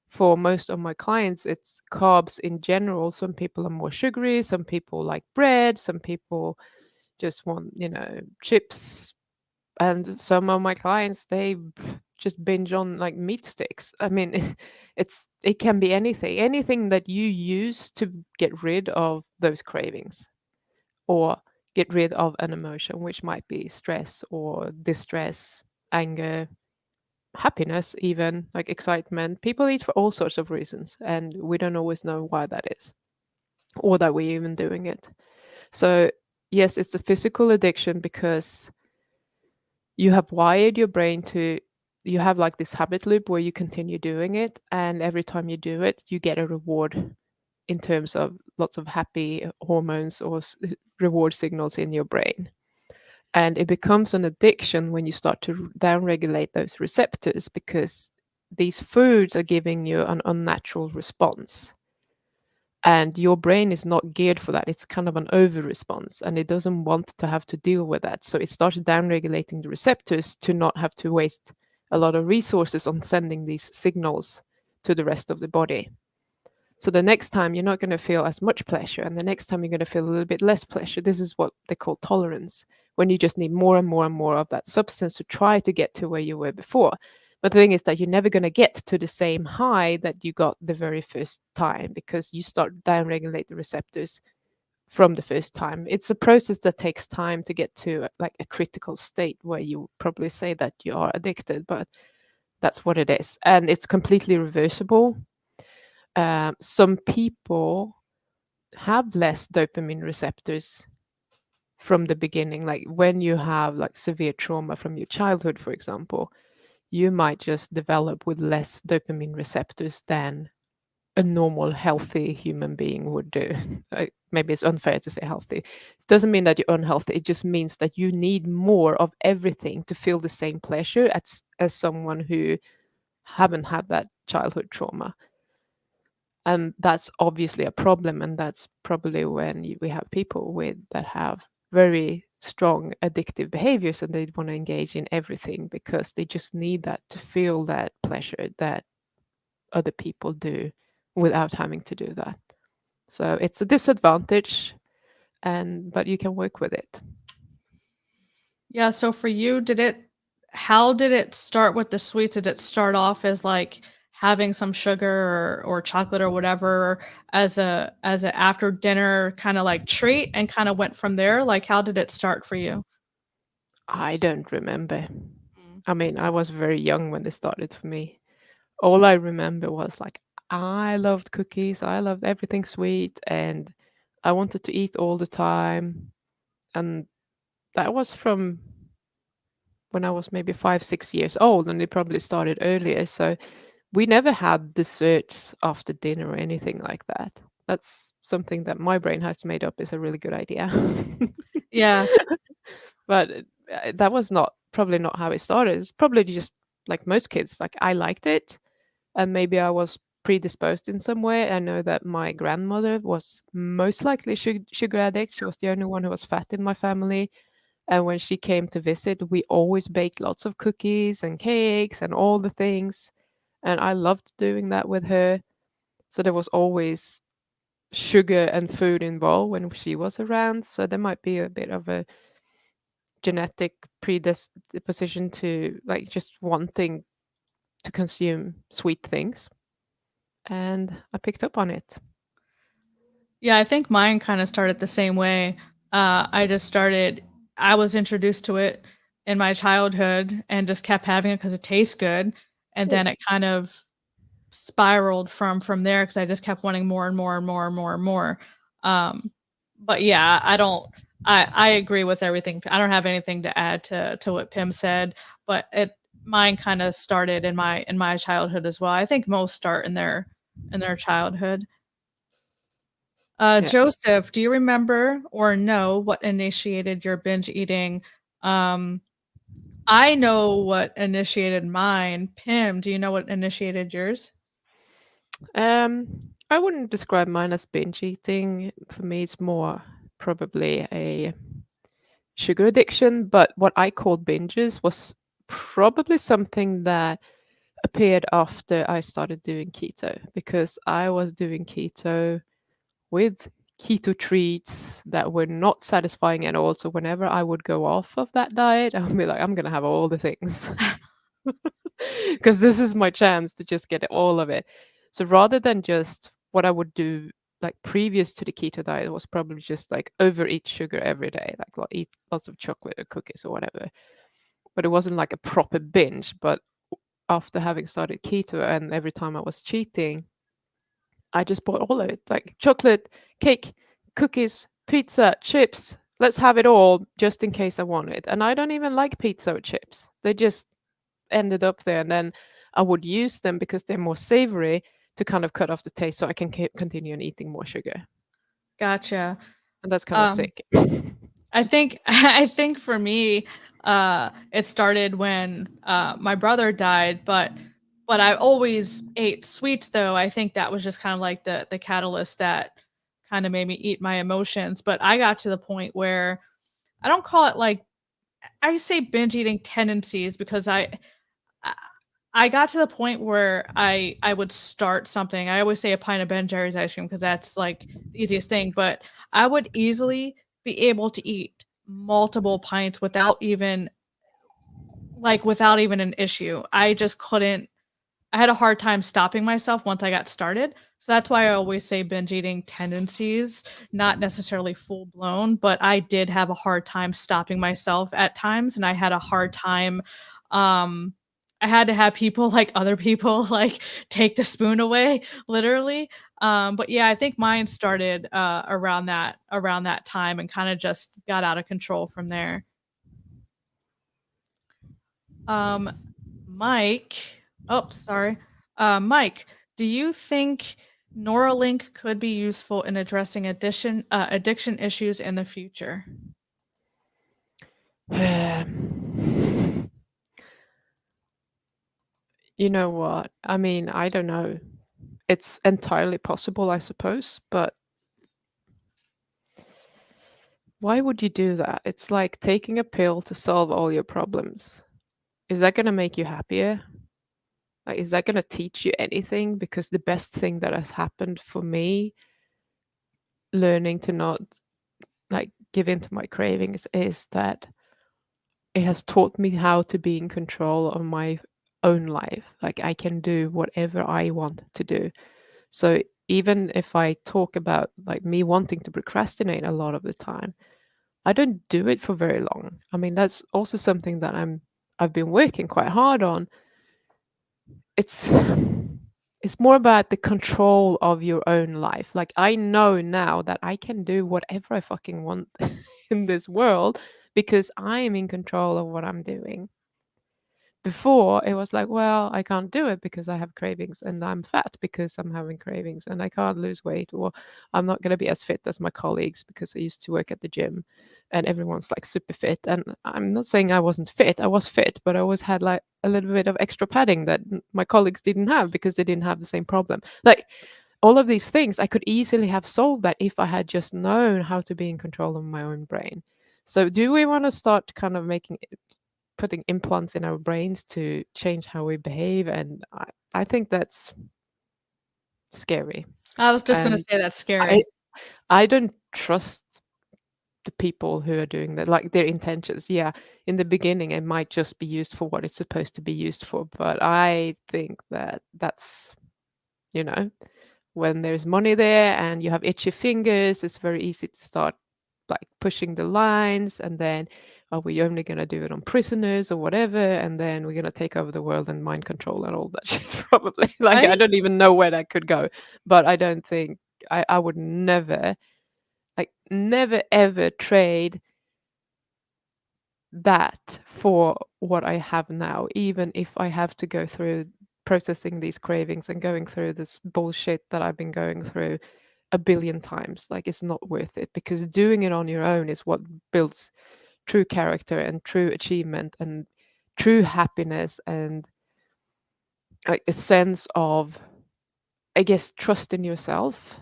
For most of my clients, it's carbs in general. Some people are more sugary. Some people like bread. Some people just want, chips. And some of my clients, they just binge on like meat sticks. I mean, it can be anything that you use to get rid of those cravings or get rid of an emotion, which might be stress or distress, anger, happiness, even like excitement. People eat for all sorts of reasons, and we don't always know why that is or that we're even doing it. So, yes, it's a physical addiction because you have wired your brain to you have like this habit loop where you continue doing it, and every time you do it you get a reward in terms of lots of happy hormones or reward signals in your brain, and it becomes an addiction when you start to downregulate those receptors because these foods are giving you an unnatural response, and your brain is not geared for that. It's kind of an over response and it doesn't want to have to deal with that, so it started down regulating the receptors to not have to waste a lot of resources on sending these signals to the rest of the body. So the next time you're not going to feel as much pleasure, and the next time you're going to feel a little bit less pleasure. This is what they call tolerance, when you just need more and more and more of that substance to try to get to where you were before. But the thing is that you're never going to get to the same high that you got the very first time because you start downregulate the receptors from the first time. It's a process that takes time to get to like a critical state where you probably say that you are addicted, but that's what it is. And it's completely reversible. Some people have less dopamine receptors from the beginning. Like when you have like severe trauma from your childhood, for example, you might just develop with less dopamine receptors than a normal healthy human being would do. Maybe it's unfair to say healthy. It doesn't mean that you're unhealthy. It just means that you need more of everything to feel the same pleasure as someone who haven't had that childhood trauma. And that's obviously a problem, and that's probably when we have people with that have very strong addictive behaviors, and they want to engage in everything because they just need that to feel that pleasure that other people do without having to do that. So it's a disadvantage, and but you can work with it. Yeah, so for you, how did it start with the sweets? Did it start off as like having some sugar or chocolate or whatever as a after dinner kind of like treat and kind of went from there? Like how did it start for you? I don't remember. Mm. I mean, I was very young when they started for me. All I remember was like I loved cookies, I loved everything sweet, and I wanted to eat all the time. And that was from when I was maybe 5, 6 years old, and it probably started earlier. So we never had desserts after dinner or anything like that. That's something that my brain has made up is a really good idea. Yeah. But that was not probably not how it started. It's probably just like most kids. Like I liked it, and maybe I was predisposed in some way. I know that my grandmother was most likely sugar addict. She was the only one who was fat in my family. And when she came to visit, we always baked lots of cookies and cakes and all the things. And I loved doing that with her. So there was always sugar and food involved when she was around. So there might be a bit of a genetic predisposition to like just wanting to consume sweet things. And I picked up on it. Yeah, I think mine kind of started the same way. I just started I was introduced to it in my childhood and just kept having it because it tastes good, and Yeah. then it kind of spiraled from there because I just kept wanting more and more and more and more and more. Um, but yeah, I don't. I agree with everything. I don't have anything to add to what Pim said, but it mine kind of started in my childhood as well. I think most start in their childhood. Yeah. Joseph, do you remember or know what initiated your binge eating? Um, I know what initiated mine. Pim, do you know what initiated yours? I wouldn't describe mine as binge eating. For me, it's more probably a sugar addiction. But what I called binges was probably something that appeared after I started doing keto because I was doing keto with keto treats that were not satisfying at all. So whenever I would go off of that diet, I would be like, I'm gonna have all the things. Because this is my chance to just get all of it. So rather than just what I would do like previous to the keto diet was probably just like overeat sugar every day, like eat lots of chocolate or cookies or whatever. But it wasn't like a proper binge. But after having started keto and every time I was cheating, I just bought all of it, like chocolate, cake, cookies, pizza, chips. Let's have it all just in case I want it. And I don't even like pizza or chips. They just ended up there, and then I would use them because they're more savory to kind of cut off the taste so I can continue on eating more sugar. Gotcha. And that's kind of Um, sick. I think I think for me, it started when my brother died, but I always ate sweets though. I think that was just kind of like the catalyst that kind of made me eat my emotions. But I got to the point where I don't call it like I say binge eating tendencies because I I got to the point where I would start something. I always say a pint of Ben Jerry's ice cream because that's like the easiest thing, but I would easily be able to eat multiple pints without even an issue. I just couldn't I had a hard time stopping myself once I got started. So that's why I always say binge eating tendencies, not necessarily full blown, but I did have a hard time stopping myself at times and I had a hard time um I had to have people like other people like take the spoon away, literally. But yeah, I think mine started around that time and kind of just got out of control from there. Um, Mike, oh, sorry. Mike, do you think Noralink could be useful in addressing addiction issues in the future? You know what? I mean, I don't know. It's entirely possible, I suppose, but why would you do that? It's like taking a pill to solve all your problems. Is that going to make you happier? Like, is that going to teach you anything? Because the best thing that has happened for me, learning to not like give in to my cravings, is that it has taught me how to be in control of my own life. Like, I can do whatever I want to do. So even if I talk about like me wanting to procrastinate a lot of the time, I don't do it for very long. I mean, that's also something that I've been working quite hard on. It's it's more about the control of your own life. Like, I know now that I can do whatever I fucking want in this world because I am in control of what I'm doing. Before it was like, well, I can't do it because I have cravings and I'm fat because I'm having cravings and I can't lose weight, or I'm not going to be as fit as my colleagues because I used to work at the gym and everyone's like super fit. And I'm not saying I wasn't fit, I was fit, but I always had like a little bit of extra padding that my colleagues didn't have because they didn't have the same problem. Like, all of these things I could easily have solved that if I had just known how to be in control of my own brain. So do we want to start kind of making putting implants in our brains to change how we behave? And I think that's scary. I was just gonna And say that's I scary. I don't trust the people who are doing that, like their intentions. Yeah, in the beginning it might just be used for what it's supposed to be used for, but I think that that's, you know, when there's money there and you have itchy fingers, it's very easy to start like pushing the lines, and then are we only going to do it on prisoners or whatever, and then we're going to take over the world and mind control and all that shit probably. Like, I Right? don't even know where that could go, but I don't think I would never, like, never ever trade that for what I have now, even if I have to go through processing these cravings and going through this bullshit that I've been going through a billion times. Like, it's not worth it, because doing it on your own is what builds true character and true achievement and true happiness and like a sense of, I guess, trust in yourself.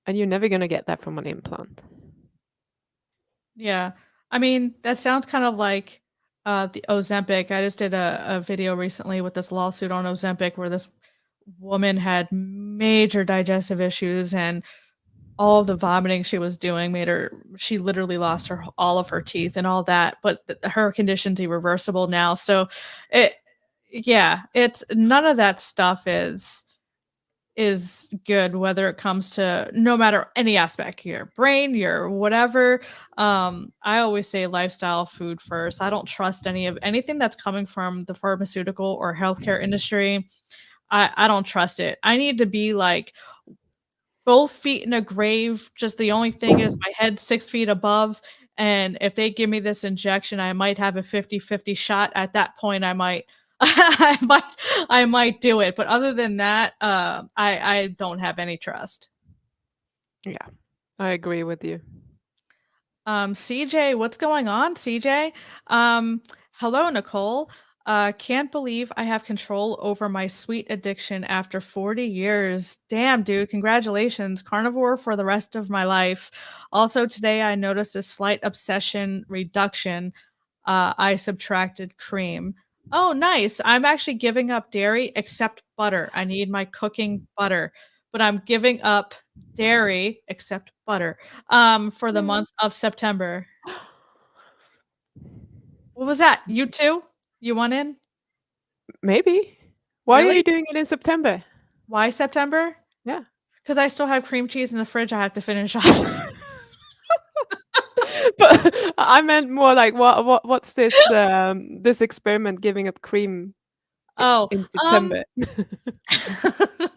And you're never going to get that from an implant. Yeah. I mean, that sounds kind of like the Ozempic. I just did a video recently with this lawsuit on Ozempic where this woman had major digestive issues and all of the vomiting she was doing made her she literally lost her all of her teeth and all that, but her condition's irreversible now. So it yeah, it's none of that stuff is good, whether it comes to no matter any aspect, your brain, your whatever. I always say lifestyle food first. I don't trust anything that's coming from the pharmaceutical or healthcare industry. I don't trust it. I need to be like both feet in a grave. Just the only thing is my head 6 feet above. And if they give me this injection, I might have a 50-50 shot. At that point, I might I might I might do it. But other than that, I don't have any trust. Yeah, I agree with you. CJ, what's going on, CJ? Um, Hello, Nicole. Can't believe I have control over my sweet addiction after 40 years. Damn, dude, congratulations. Carnivore for the rest of my life. Also, today I noticed a slight obsession reduction. I subtracted cream. Oh, nice. I'm actually giving up dairy except butter. I need my cooking butter, but I'm giving up dairy except butter for the Mm. month of September. What was that? You too? You want in? Maybe. Why are you Really? doing it in September? Why September? Yeah. Because I still have cream cheese in the fridge I have to finish off. But I meant more like what's this this experiment giving up cream? Oh, in September.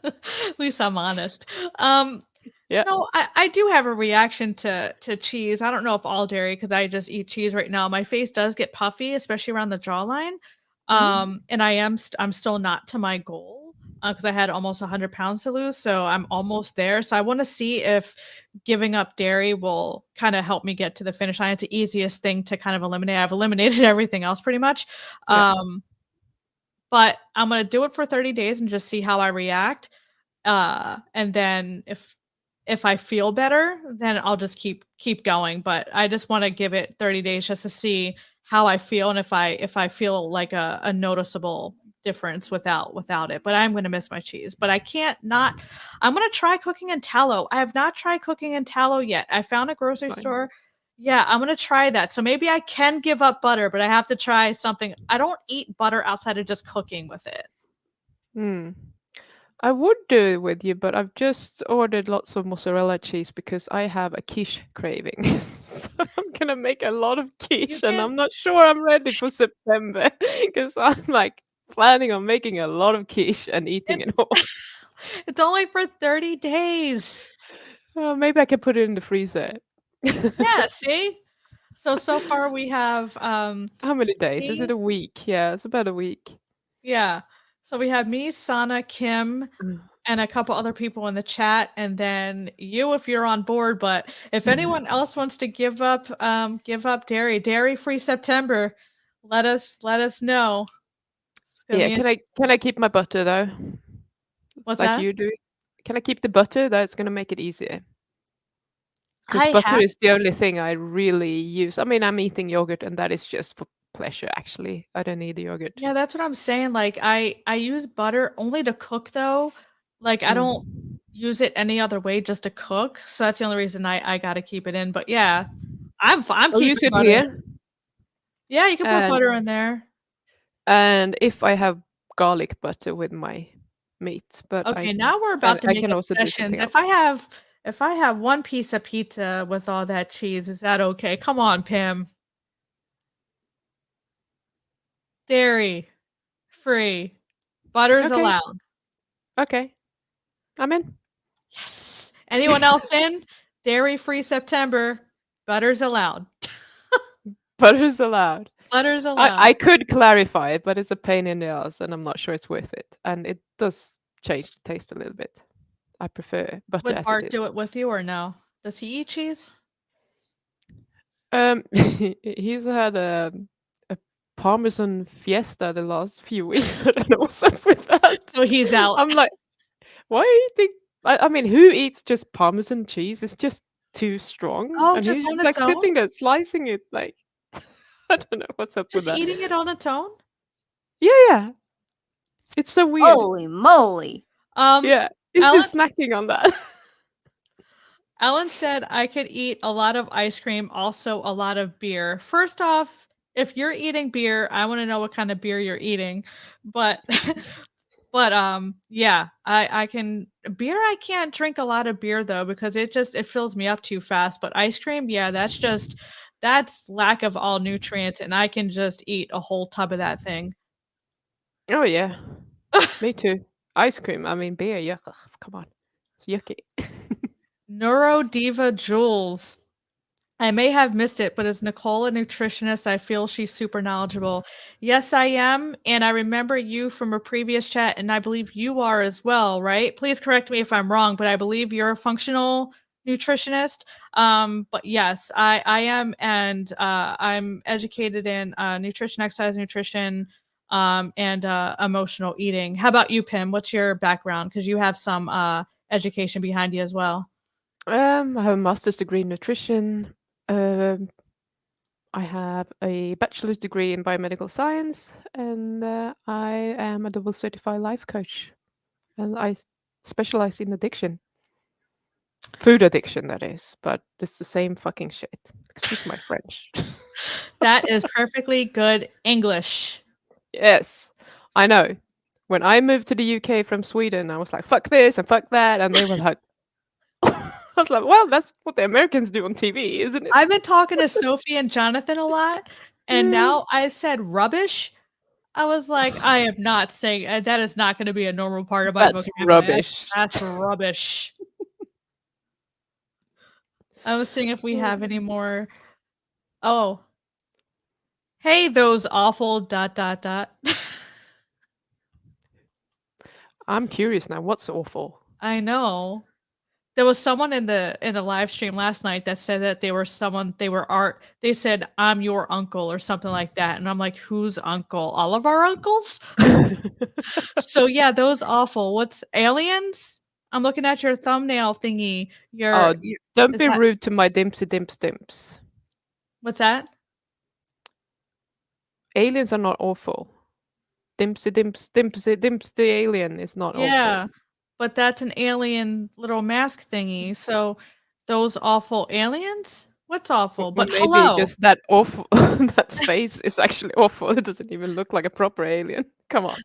at least I'm honest. Um, Yeah. no, I do have a reaction to cheese. I don't know if all dairy because I just eat cheese right now. My face does get puffy, especially around the jawline. Mhm. And I'm still not to my goal because I had almost 100 pounds to lose, so I'm almost there. So I want to see if giving up dairy will kind of help me get to the finish line. It's the easiest thing to kind of eliminate. I've eliminated everything else pretty much. Yeah. But I'm gonna do it for 30 days and just see how I react. And then if I feel better, then I'll just keep going. But I just want to give it 30 days just to see how I feel and if I feel like a noticeable difference without it. But I'm gonna miss my cheese. But I can't not I'm gonna try cooking in tallow. I have not tried cooking in tallow yet. I found a That's grocery fine. store. Yeah, I'm gonna try that. So maybe I can give up butter, but I have to try something. I don't eat butter outside of just cooking with it. Hmm. I would do it with you, but I've just ordered lots of mozzarella cheese because I have a quiche craving. So I'm gonna make a lot of You quiche, and can I'm not sure I'm ready for September because I'm like planning on making a lot of quiche and eating it it's all. it's only for 30 days. Maybe I can put it in the freezer. Yeah, see? So far we have, How many days? Is it me a week? Yeah, it's about a week. yeah. So we have me, Sana, Kim, Mm. and a couple other people in the chat, and then you if you're on board, but if anyone else wants to give up dairy-free September, let us know. It's gonna Yeah, be can I keep my butter though? what's Like that? you do? Can I keep the butter? That's gonna make it easier. Because I butter have is the only thing I really use. I mean, I'm eating yogurt, and that is just for pleasure, actually. I don't need the yogurt. yeah, that's what I'm saying, like, I use butter only to cook, though. Like, I don't Mm. use it any other way just to cook, so that's the only reason I gotta keep it in, but yeah, I'm I'll use keeping it butter. here, Yeah, you can put and butter in there. if I have garlic butter with my meat, but Okay, now we're and about to I make can also do something concessions. else. If I have 1 piece of pizza with all that cheese, is that okay? Come on, Pam. Dairy free. Butter's Okay, allowed. okay, I'm in. Yes. Anyone else in? Dairy-free September. Butter's allowed. Butter's allowed. Butter's I allowed. could clarify it, but it's a pain in the ass, and I'm not sure it's worth it. And it does change the taste a little bit. I prefer butter Would as it Bart is. do it with you or no? Does he eat cheese? He's had a Parmesan fiesta the last few weeks. I don't know what's up with that. So he's out. I'm like, why do you think? I mean, who eats just Parmesan cheese? It's just too strong, Oh, and just he's on just its like own? sitting there slicing it. Like, I don't know what's up with Just that. eating it on its own? Yeah, yeah, it's so weird. Holy moly. Um, Yeah, he's Ellen just snacking on that. Ellen said I could eat a lot of ice cream, also a lot of beer. First off, if you're eating beer, I want to know what kind of beer you're eating. But yeah, I can beer I can't drink a lot of beer though because it fills me up too fast. But ice cream, yeah, that's lack of all nutrients and I can just eat a whole tub of that thing. Oh yeah, me too. Ice cream. I mean, beer. Yuck. Ugh, come on, it's yucky. Neuro Diva Jules. I may have missed it, but is Nicole a nutritionist? I feel she's super knowledgeable. Yes, I am. And I remember you from a previous chat, and I believe you are as well, right? Please correct me if I'm wrong, but I believe you're a functional nutritionist. But yes, I am, and I'm educated in nutrition, exercise, nutrition, and emotional eating. How about you, Pim? What's your background? Because you have some education behind you as well. I have a master's degree in nutrition. Um, I have a bachelor's degree in biomedical science, and I am a double certified life coach. And specialize in addiction, food addiction, that is. But it's the same fucking shit. Excuse my French. That is perfectly good English. Yes, I know. When I moved to the UK from Sweden, I was like, "Fuck this and fuck that," and they were like, "I was like, well, that's what the Americans do on TV, isn't it?" I've been talking to Sophie and Jonathan a lot, and Yeah. now I said rubbish. I was like, I am not saying that is not going to be a normal part of my That's vocabulary. rubbish. That's rubbish. I was seeing if we have any more. Oh, hey, those awful ... I'm curious now. What's awful? I know. There was someone in the live stream last night that said that they were art. They said, "I'm your uncle" or something like that, and I'm like, "Whose uncle? All of our uncles?" So yeah, those awful. What's aliens? I'm looking at your thumbnail thingy. Oh, Your don't is be that rude to my dimpsy dimps dimps. what's that? Aliens are not awful. Dimpsy the alien is not awful. Yeah, but that's an alien little mask thingy. So those awful aliens? What's awful? Or But maybe hello. just that awful that face is actually awful. It doesn't even look like a proper alien. Come on.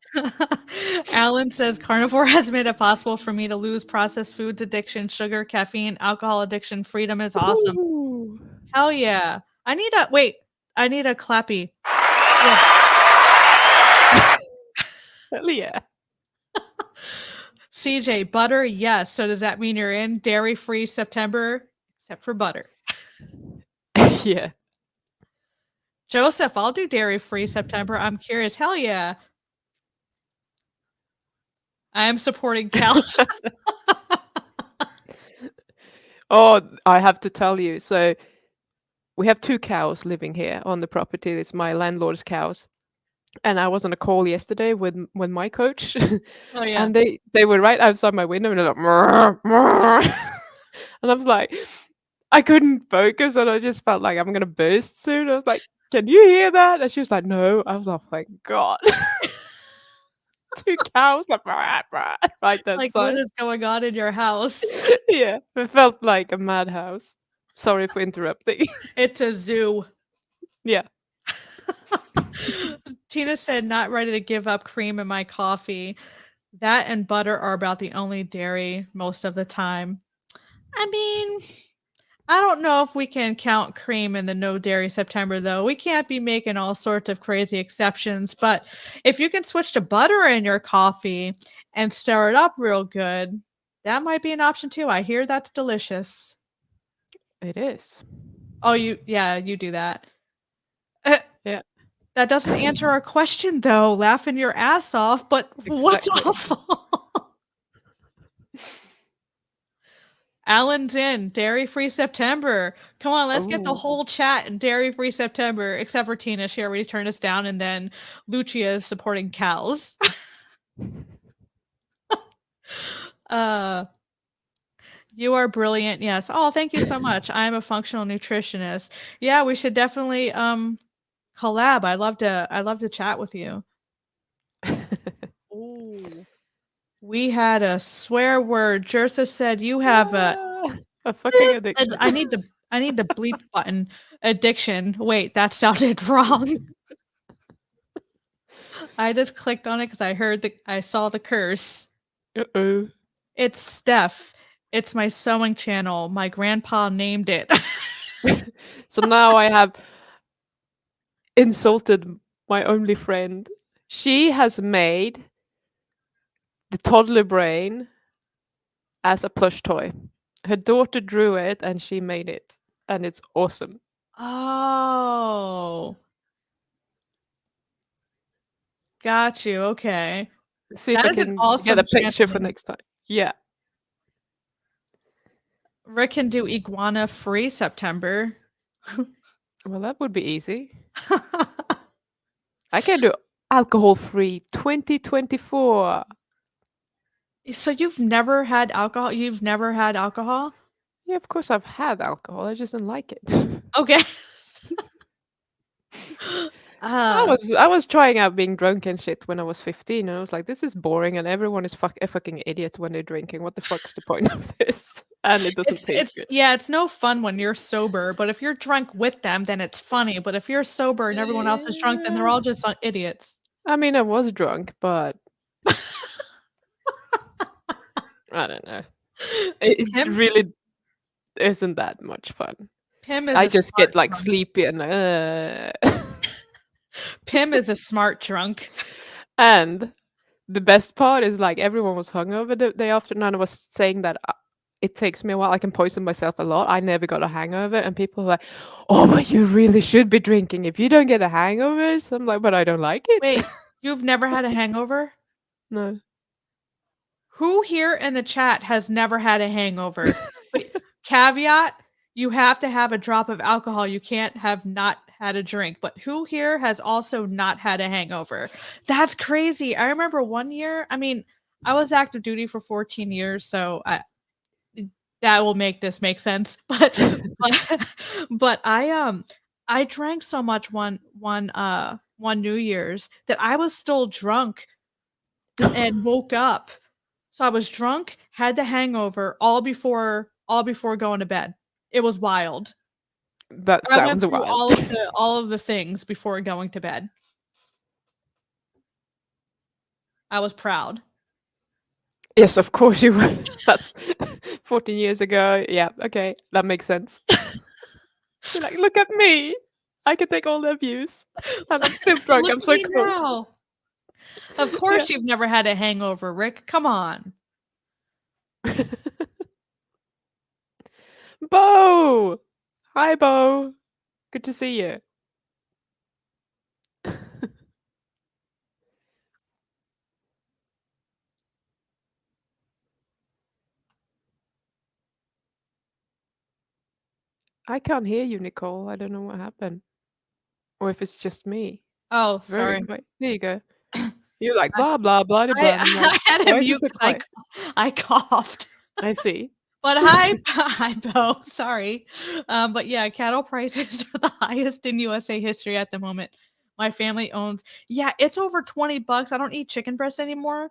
Alan says carnivore has made it possible for me to lose processed foods addiction, sugar, caffeine, alcohol addiction. Freedom is awesome. Woohoo. Hell yeah. I need a wait. I need a clappy. Yeah. Hell yeah. CJ, butter, yes. So does that mean you're in dairy free September, except for butter? Yeah. Joseph, I'll do dairy free September. I'm curious. Hell yeah. I am supporting cows. Oh, I have to tell you. So we have 2 cows living here on the property. It's my landlord's cows. And I was on a call yesterday with my coach, Oh yeah. and they were right outside my window, and they're like, "Mrr, mrr." And I was like, I couldn't focus, and I just felt like I'm gonna burst soon. I was like, "Can you hear that?" And she was like, "No." I was like, "Thank God." 2 cows like "Mrr, mrr," right Like what outside. is going on in your house? Yeah, it felt like a madhouse. Sorry for interrupting. It's a zoo. Yeah. Tina said, not ready to give up cream in my coffee. That and butter are about the only dairy most of the time. I mean, I don't know if we can count cream in the no dairy September, though. We can't be making all sorts of crazy exceptions. But if you can switch to butter in your coffee and stir it up real good, that might be an option too. I hear that's delicious. It is. Oh, you do that. Yeah. That doesn't answer our question though, laughing your ass off, but what's Exactly. awful? Alan's in, dairy-free September. Come on, let's get the Ooh. whole chat in dairy-free September, except for Tina. She already turned us down, and then Lucia is supporting cows. Uh, you are brilliant. Yes. Oh, thank you so much. I'm a functional nutritionist. Yeah, we should definitely collab. I love to chat with you. Ooh. We had a swear word. Joseph said you have a A fucking addiction. I need the bleep button addiction. Wait, that sounded wrong. I just clicked on it because I saw the curse. Uh-oh. It's Steph. It's my sewing channel. My grandpa named it. So now I have insulted my only friend. She has made the toddler brain as a plush toy. Her daughter drew it and she made it. And it's awesome. Oh. Got you. Okay. See if That I is an can get awesome a picture channel for name. next time. Yeah. Rick can do iguana free September. Well, that would be easy. I can do alcohol free 2024. So you've never had alcohol? You've never had alcohol? Yeah, of course I've had alcohol. I just didn't like it. Okay. I was trying out being drunk and shit when I was 15, and I was like, this is boring, and everyone is a fucking idiot when they're drinking. What the fuck's the point of this? And it doesn't taste good. It's no fun when you're sober, but if you're drunk with them, then it's funny. But if you're sober and everyone else is drunk, then they're all just idiots. I mean, I was drunk, but I don't know. It Pim, really isn't that much fun. Pim is I a just smart get like drunk. sleepy and Pim is a smart drunk. And the best part is like everyone was hungover the day after, and I was saying that it takes me a while. I can poison myself a lot. I never got a hangover, and people are like, "Oh, but you really should be drinking if you don't get a hangover." So I'm like, "But I don't like it." Wait, you've never had a hangover? No. Who here in the chat has never had a hangover? Wait, caveat, you have to have a drop of alcohol. You can't have not had a drink. But who here has also not had a hangover? That's crazy. I remember one year, I mean, I was active duty for 14 years, so that will make this make sense. But I drank so much one New Year's that I was still drunk and woke up. So I was drunk, had the hangover all before going to bed. It was wild. That I went sounds through wild. all of the things before going to bed. I was proud. Yes, of course you were. That's 14 years ago. Yeah, okay, that makes sense. You're like, look at me. I can take all the abuse. And I'm still drunk. Look I'm at so me cool. now. Of Yeah. course you've never had a hangover, Rick. Come on. Bo! Hi, Bo. Good to see you. I can't hear you, Nicole. I don't know what happened. Or if it's just me. Oh, It's very sorry. quiet. There you go. You're like, blah, blah, blah, blah. I I'm like, I had to why is it mute so 'cause quiet? I coughed. I see. But hi, hi, Bo. Sorry. But yeah, cattle prices are the highest in USA history at the moment. My family owns, yeah, it's over $20. I don't eat chicken breast anymore,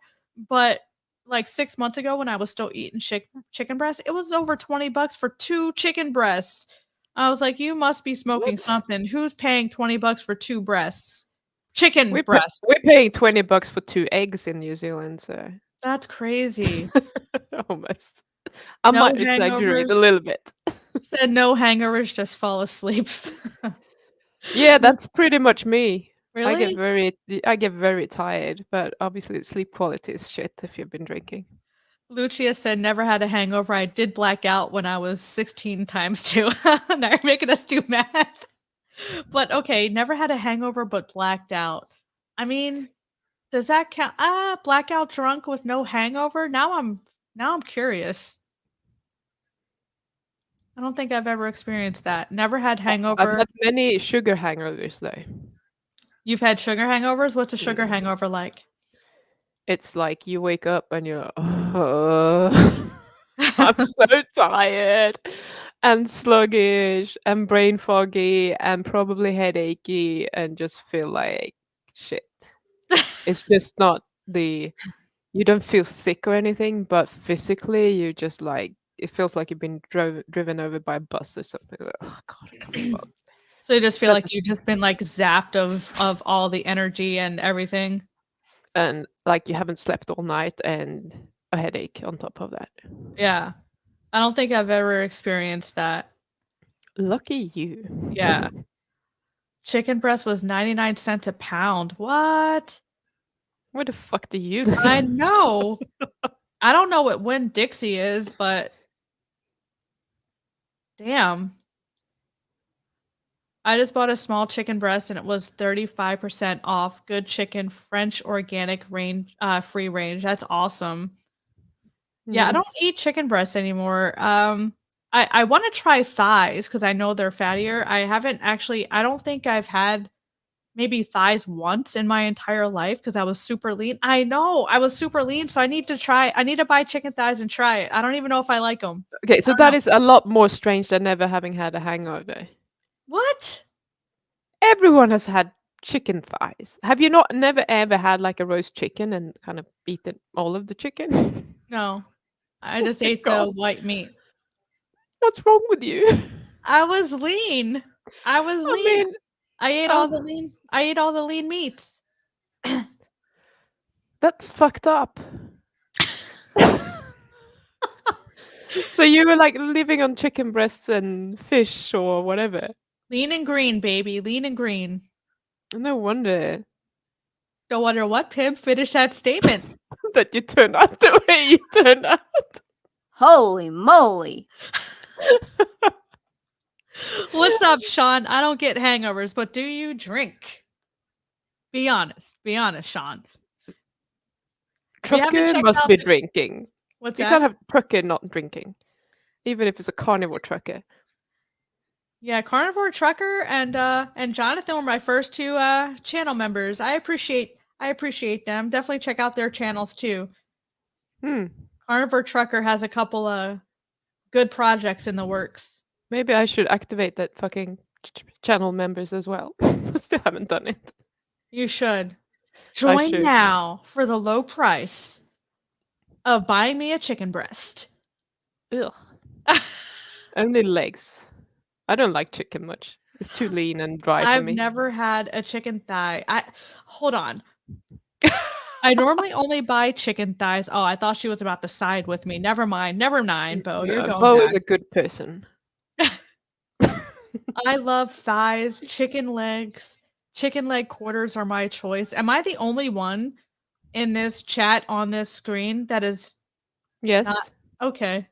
but like 6 months ago when I was still eating chicken breast, it was over $20 for 2 chicken breasts. I was like, you must be smoking What? something. Who's paying $20 for 2 breasts? Chicken We're breasts. paying $20 for 2 eggs in New Zealand, so That's crazy. almost. I No might exaggerate hangovers. a little bit. Said no hangovers, just fall asleep. Yeah, that's pretty much me. Really? I get very tired, but obviously sleep quality is shit if you've been drinking. Lucia said, "Never had a hangover. I did black out when I was 16 times 2." Now you're making us do math. But okay, never had a hangover but blacked out. I mean, does that count? Blackout drunk with no hangover? Now I'm curious. I don't think I've ever experienced that. Never had I've hangover. had many sugar hangovers though. You've had sugar hangovers? What's a sugar Yeah. hangover like? It's like you wake up and you're like, oh, I'm so tired and sluggish and brain foggy and probably headachy and just feel like shit. It's just not you don't feel sick or anything, but physically you just like it feels like you've been driven over by a bus or something. Like, oh god, I can't be bothered. So you just feel That's like you've just been like zapped of all the energy and everything. and like you haven't slept all night and a headache on top of that. Yeah. I don't think I've ever experienced that. Lucky you. Yeah. Chicken breast was 99 cents a pound. What? Where the fuck do you I live? know. I don't know what Winn-Dixie is, but damn. I just bought a small chicken breast and it was 35% off. Good chicken, French organic range, free range. That's awesome. Yeah, I don't Nice. eat chicken breasts anymore. I want to try thighs because I know they're fattier. I don't think I've had maybe thighs once in my entire life because I was super lean. I know I was super lean, so I need to buy chicken thighs and try it. I don't even know if I like them. Okay, so I don't that know. is a lot more strange than never having had a hangover. What? Everyone has had chicken thighs. Have you not never ever had like a roast chicken and kind of eaten all of the chicken? No. I Oh just my ate god, the white meat. what's wrong with you? I was lean. I was I lean. mean, uh, I ate all the lean meats. that's fucked up. So you were like living on chicken breasts and fish or whatever. Lean and green, baby. Lean and green. No wonder No wonder what, Pim. Finish that statement. that you turned out the way you turned out. Holy moly. What's up, Sean? I don't get hangovers, but do you drink? Be honest. Be honest, Sean. If you haven't Trucker checked must out be the drinking. what's You that? can't have trucker not drinking, even if it's a carnivore trucker. Yeah, Carnivore Trucker and Jonathan were my first two channel members. I appreciate them. Definitely check out their channels too. Hmm. Carnivore Trucker has a couple of good projects in the works. Maybe I should activate that fucking channel members as well. I still haven't done it. You should I join should. now for the low price of buying me a chicken breast. Ugh. Only legs. I don't like chicken much. It's too lean and dry for I've me. never had a chicken thigh. I hold on. I normally only buy chicken thighs. Oh, I thought she was about to side with me. Never mind. Never mind, Bo. You're No, going Bo is back. a good person. I love thighs, chicken legs. Chicken leg quarters are my choice. Am I the only one in this chat on this screen that is Yes. not okay?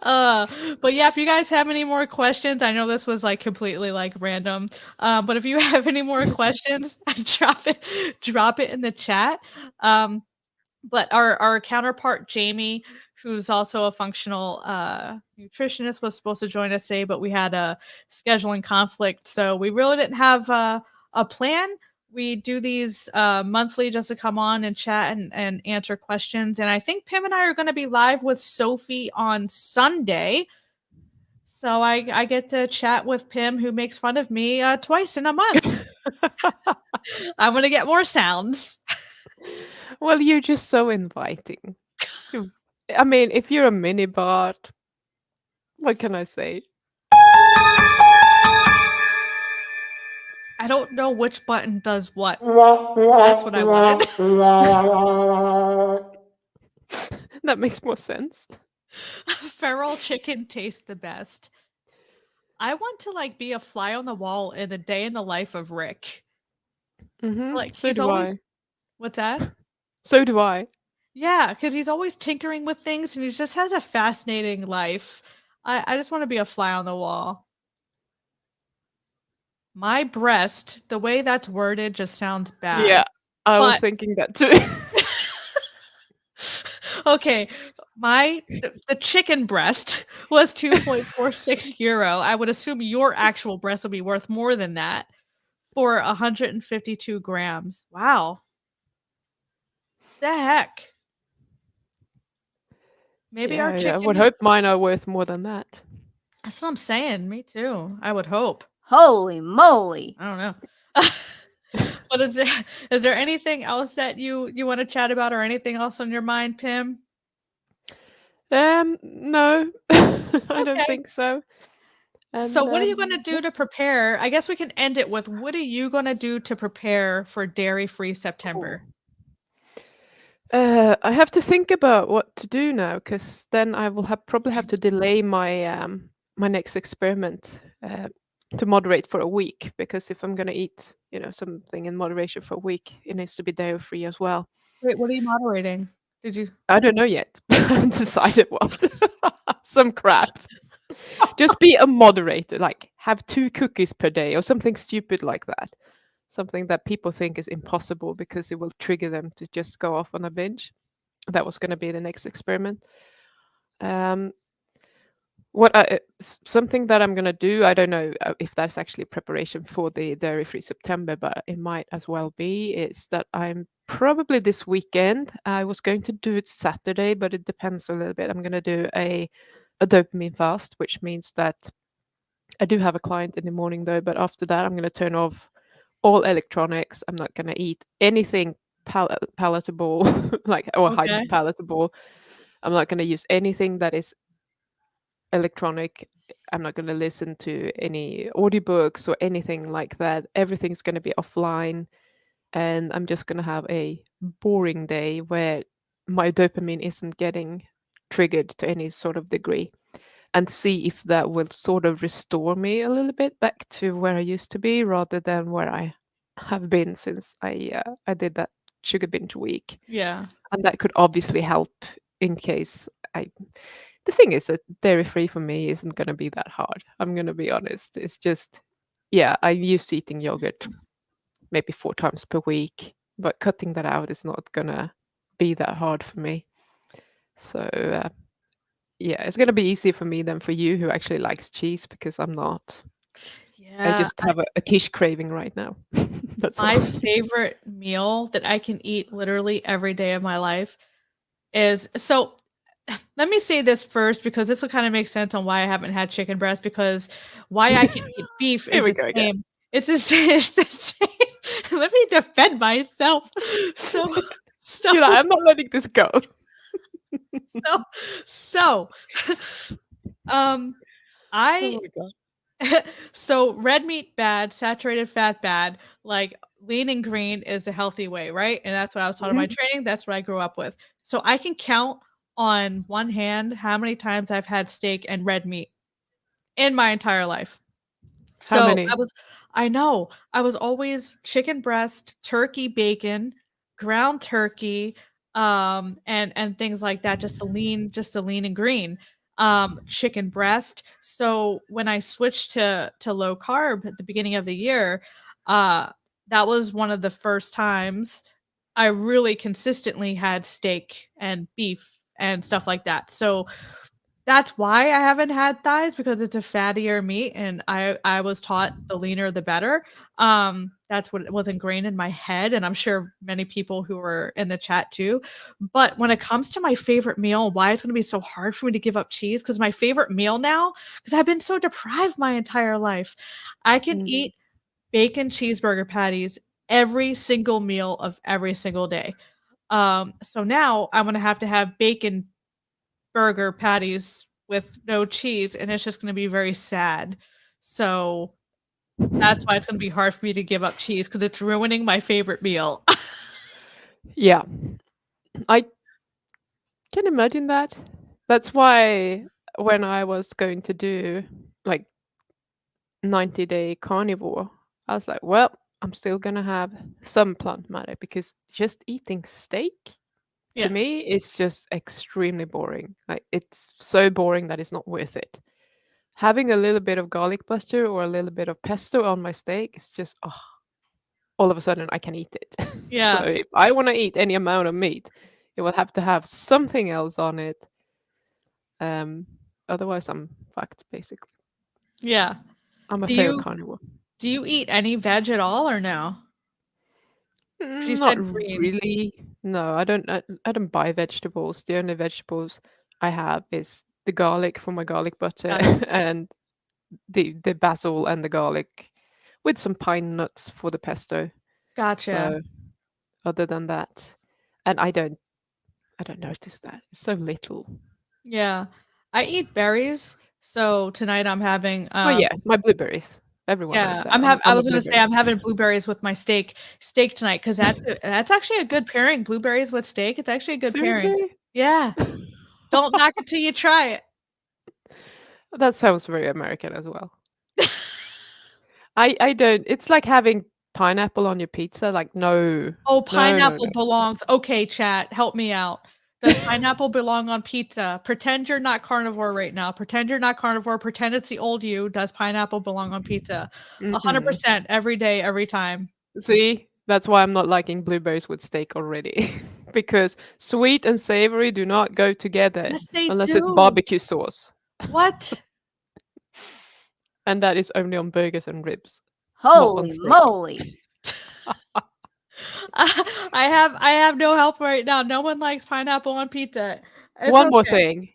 But yeah, if you guys have any more questions, I know this was like completely like random. But if you have any more questions, drop it in the chat. But our counterpart Jamie, who's also a functional nutritionist, was supposed to join us today, but we had a scheduling conflict, so we really didn't have a plan. We do these monthly just to come on and chat and answer questions. And I think Pim and I are going to be live with Sophie on Sunday. So I get to chat with Pim, who makes fun of me twice in a month. I'm going to get more sounds. Well, you're just so inviting. I mean, if you're a mini bot, what can I say? I don't know which button does what. That's what I wanted. That makes more sense. Feral chicken tastes the best. I want to like be a fly on the wall in the day in the life of Rick. Like So he's do always I. what's that? So do I. Yeah, because he's always tinkering with things and he just has a fascinating life. I just want to be a fly on the wall. My breast, the way that's worded just sounds bad. Yeah, I was But thinking that too. okay, the chicken breast was 2.46 euro. I would assume your actual breast will be worth more than that for 152 grams. Wow. The heck? Maybe our Yeah, I would chicken is hope mine are worth more than that. that's what I'm saying. Me too. I would hope. Holy moly. I don't know. But is there anything else that you want to chat about or anything else on your mind, Pim? No, I don't Okay. think so. So And what are you going to do to prepare? I guess we can end it with what are you going to do to prepare for dairy-free September? I have to think about what to do now, because then I will probably have to delay my my next experiment to moderate for a week. Because if I'm gonna eat, something in moderation for a week, it needs to be dairy free as well. Wait, what are you moderating? Did you I don't know yet. I haven't decided what. Some crap. Just be a moderator, like have 2 cookies per day or something stupid like that. Something that people think is impossible because it will trigger them to just go off on a binge. That was going to be the next experiment. Um, something that I'm going to do, I don't know if that's actually preparation for the dairy free September, but it might as well be, is that I'm probably this weekend, I was going to do it Saturday, but it depends a little bit. I'm going to do a dopamine fast, which means that I do have a client in the morning though, but after that I'm going to turn off all electronics. I'm not going to eat anything palatable, like, or Okay. hyper-palatable. I'm not going to use anything that is electronic. I'm not going to listen to any audiobooks or anything like that. Everything's going to be offline, and I'm just going to have a boring day where my dopamine isn't getting triggered to any sort of degree. and see if that will sort of restore me a little bit back to where I used to be rather than where I have been since I did that sugar binge week. Yeah. And that could obviously help in case I the thing is that dairy free for me isn't going to be that hard. I'm going to be honest. It's just yeah, I'm used to eating yogurt maybe 4 times per week, but cutting that out is not going to be that hard for me. So yeah, it's going to be easier for me than for you who actually likes cheese because I'm not. I Yeah. just have a quiche craving right now. That's all. My favorite meal that I can eat literally every day of my life is so let me say this first because this will kind of make sense on why I haven't had chicken breast because why I can eat beef Here is we the go again. same. It's the same. It's the same. Let me defend myself. So, so, You're like, I'm not letting this go. so, so, um, Oh I my god. so red meat bad, saturated fat bad, like lean and green is a healthy way, right? And that's what I was taught in my Mhm. training. That's what I grew up with. So I can count on one hand how many times I've had steak and red meat in my entire life. How So many? I know, I was always chicken breast, turkey bacon, ground turkey, and things like that, just the lean and green, chicken breast. So when I switched to low carb at the beginning of the year, uh, that was one of the first times I really consistently had steak and beef and stuff like that. So that's why I haven't had thighs because it's a fattier meat and I was taught the leaner the better. That's what was ingrained in my head and I'm sure many people who were in the chat too. But when it comes to my favorite meal, why it's going to be so hard for me to give up cheese cuz my favorite meal now cuz I've been so deprived my entire life. I can Mm. eat bacon cheeseburger patties every single meal of every single day. So now I'm going to have bacon burger patties with no cheese, and it's just gonna be very sad. So, that's why it's gonna be hard for me to give up cheese because it's ruining my favorite meal. Yeah, I can imagine that. That's why when I was going to do like 90-day carnivore, I was like, well, I'm still gonna have some plant matter because just eating steak to Yeah, me is just extremely boring. Like it's so boring that it's not worth it. Having a little bit of garlic butter or a little bit of pesto on my steak is just oh, all of a sudden I can eat it. So yeah, if I want to eat any amount of meat, it will have to have something else on it. Um, Otherwise I'm fucked basically. yeah. I'm a Do failed you carnivore. do you eat any veg at all or no? 'Cause you Not said green. really. No, I don't buy vegetables. The only vegetables I have is the garlic for my garlic butter Got and the basil and the garlic with some pine nuts for the pesto. gotcha. So other than that, and I don't notice that. It's so little. Yeah. I eat berries, so tonight I'm having, Oh yeah, my blueberries. Everyone knows yeah, that. I'm I I'm a was gonna say blueberry. I'm having blueberries with my steak tonight because that's actually a good pairing, blueberries with steak, it's actually a good pairing. Seriously? Yeah. Don't knock it till you try That sounds very American as well. it. I don't it's like having pineapple on your pizza, like, no. Oh, No, no, pineapple no. belongs okay, chat, help me out. Does pineapple belong on pizza? Pretend you're not carnivore right now. Pretend you're not carnivore. Pretend it's the old you. Does pineapple belong on pizza? Mm-mm. 100% every day, every time. See? That's why I'm not liking blueberries with steak already. Because sweet and savory do not go together Yes, they unless it's do. barbecue sauce, What? and that is only on burgers and ribs, not on Holy steak. moly. I have no help right now. No one likes pineapple on pizza. It's One more okay. thing.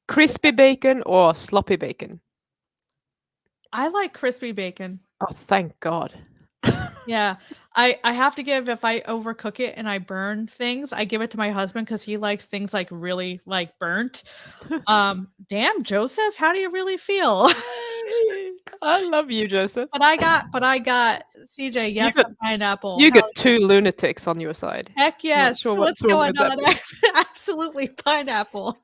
Crispy bacon or sloppy bacon? I like crispy bacon. Oh, thank God. Yeah. I have to give if I overcook it and I burn things, I give it to my husband because he likes things, like, really, like, burnt. Damn, Joseph, how do you really feel? I love you, Joseph. But I got CJ, You yes got on pineapple. you got Hell yeah. 2 lunatics on your side. Heck Not yes. sure What's what's wrong going with that on? one. Absolutely pineapple.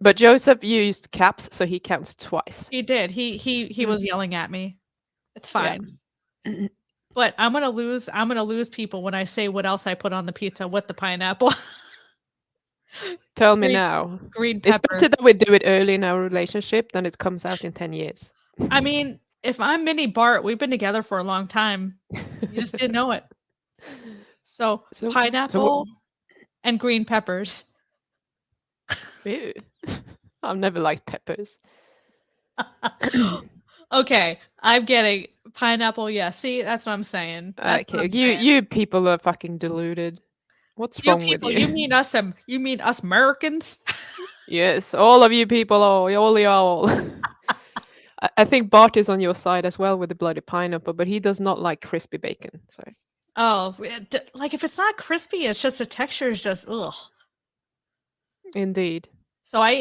But Joseph used caps, so he counts twice. He did. He was yelling at me. It's Yeah. fine. But I'm gonna lose people when I say what else I put on the pizza with the pineapple. Tell me Green- now. Green It's pepper. better that we do it early in our relationship than it comes out in 10 years. I mean, if I'm Minnie Bart, we've been together for a long time. You just didn't know it. So pineapple and green peppers. Ew. I've never liked peppers. Okay, I'm getting pineapple. Yeah, see, that's what I'm saying. That's what Okay, I'm saying. you people are fucking deluded. What's You wrong with people, you? you mean us? You mean us Americans? Yes, all of you people, all y'all. I think Bart is on your side as well with the bloody pineapple, but he does not like crispy bacon. So Oh, like if it's not crispy, it's just the texture is just ugh. indeed. So I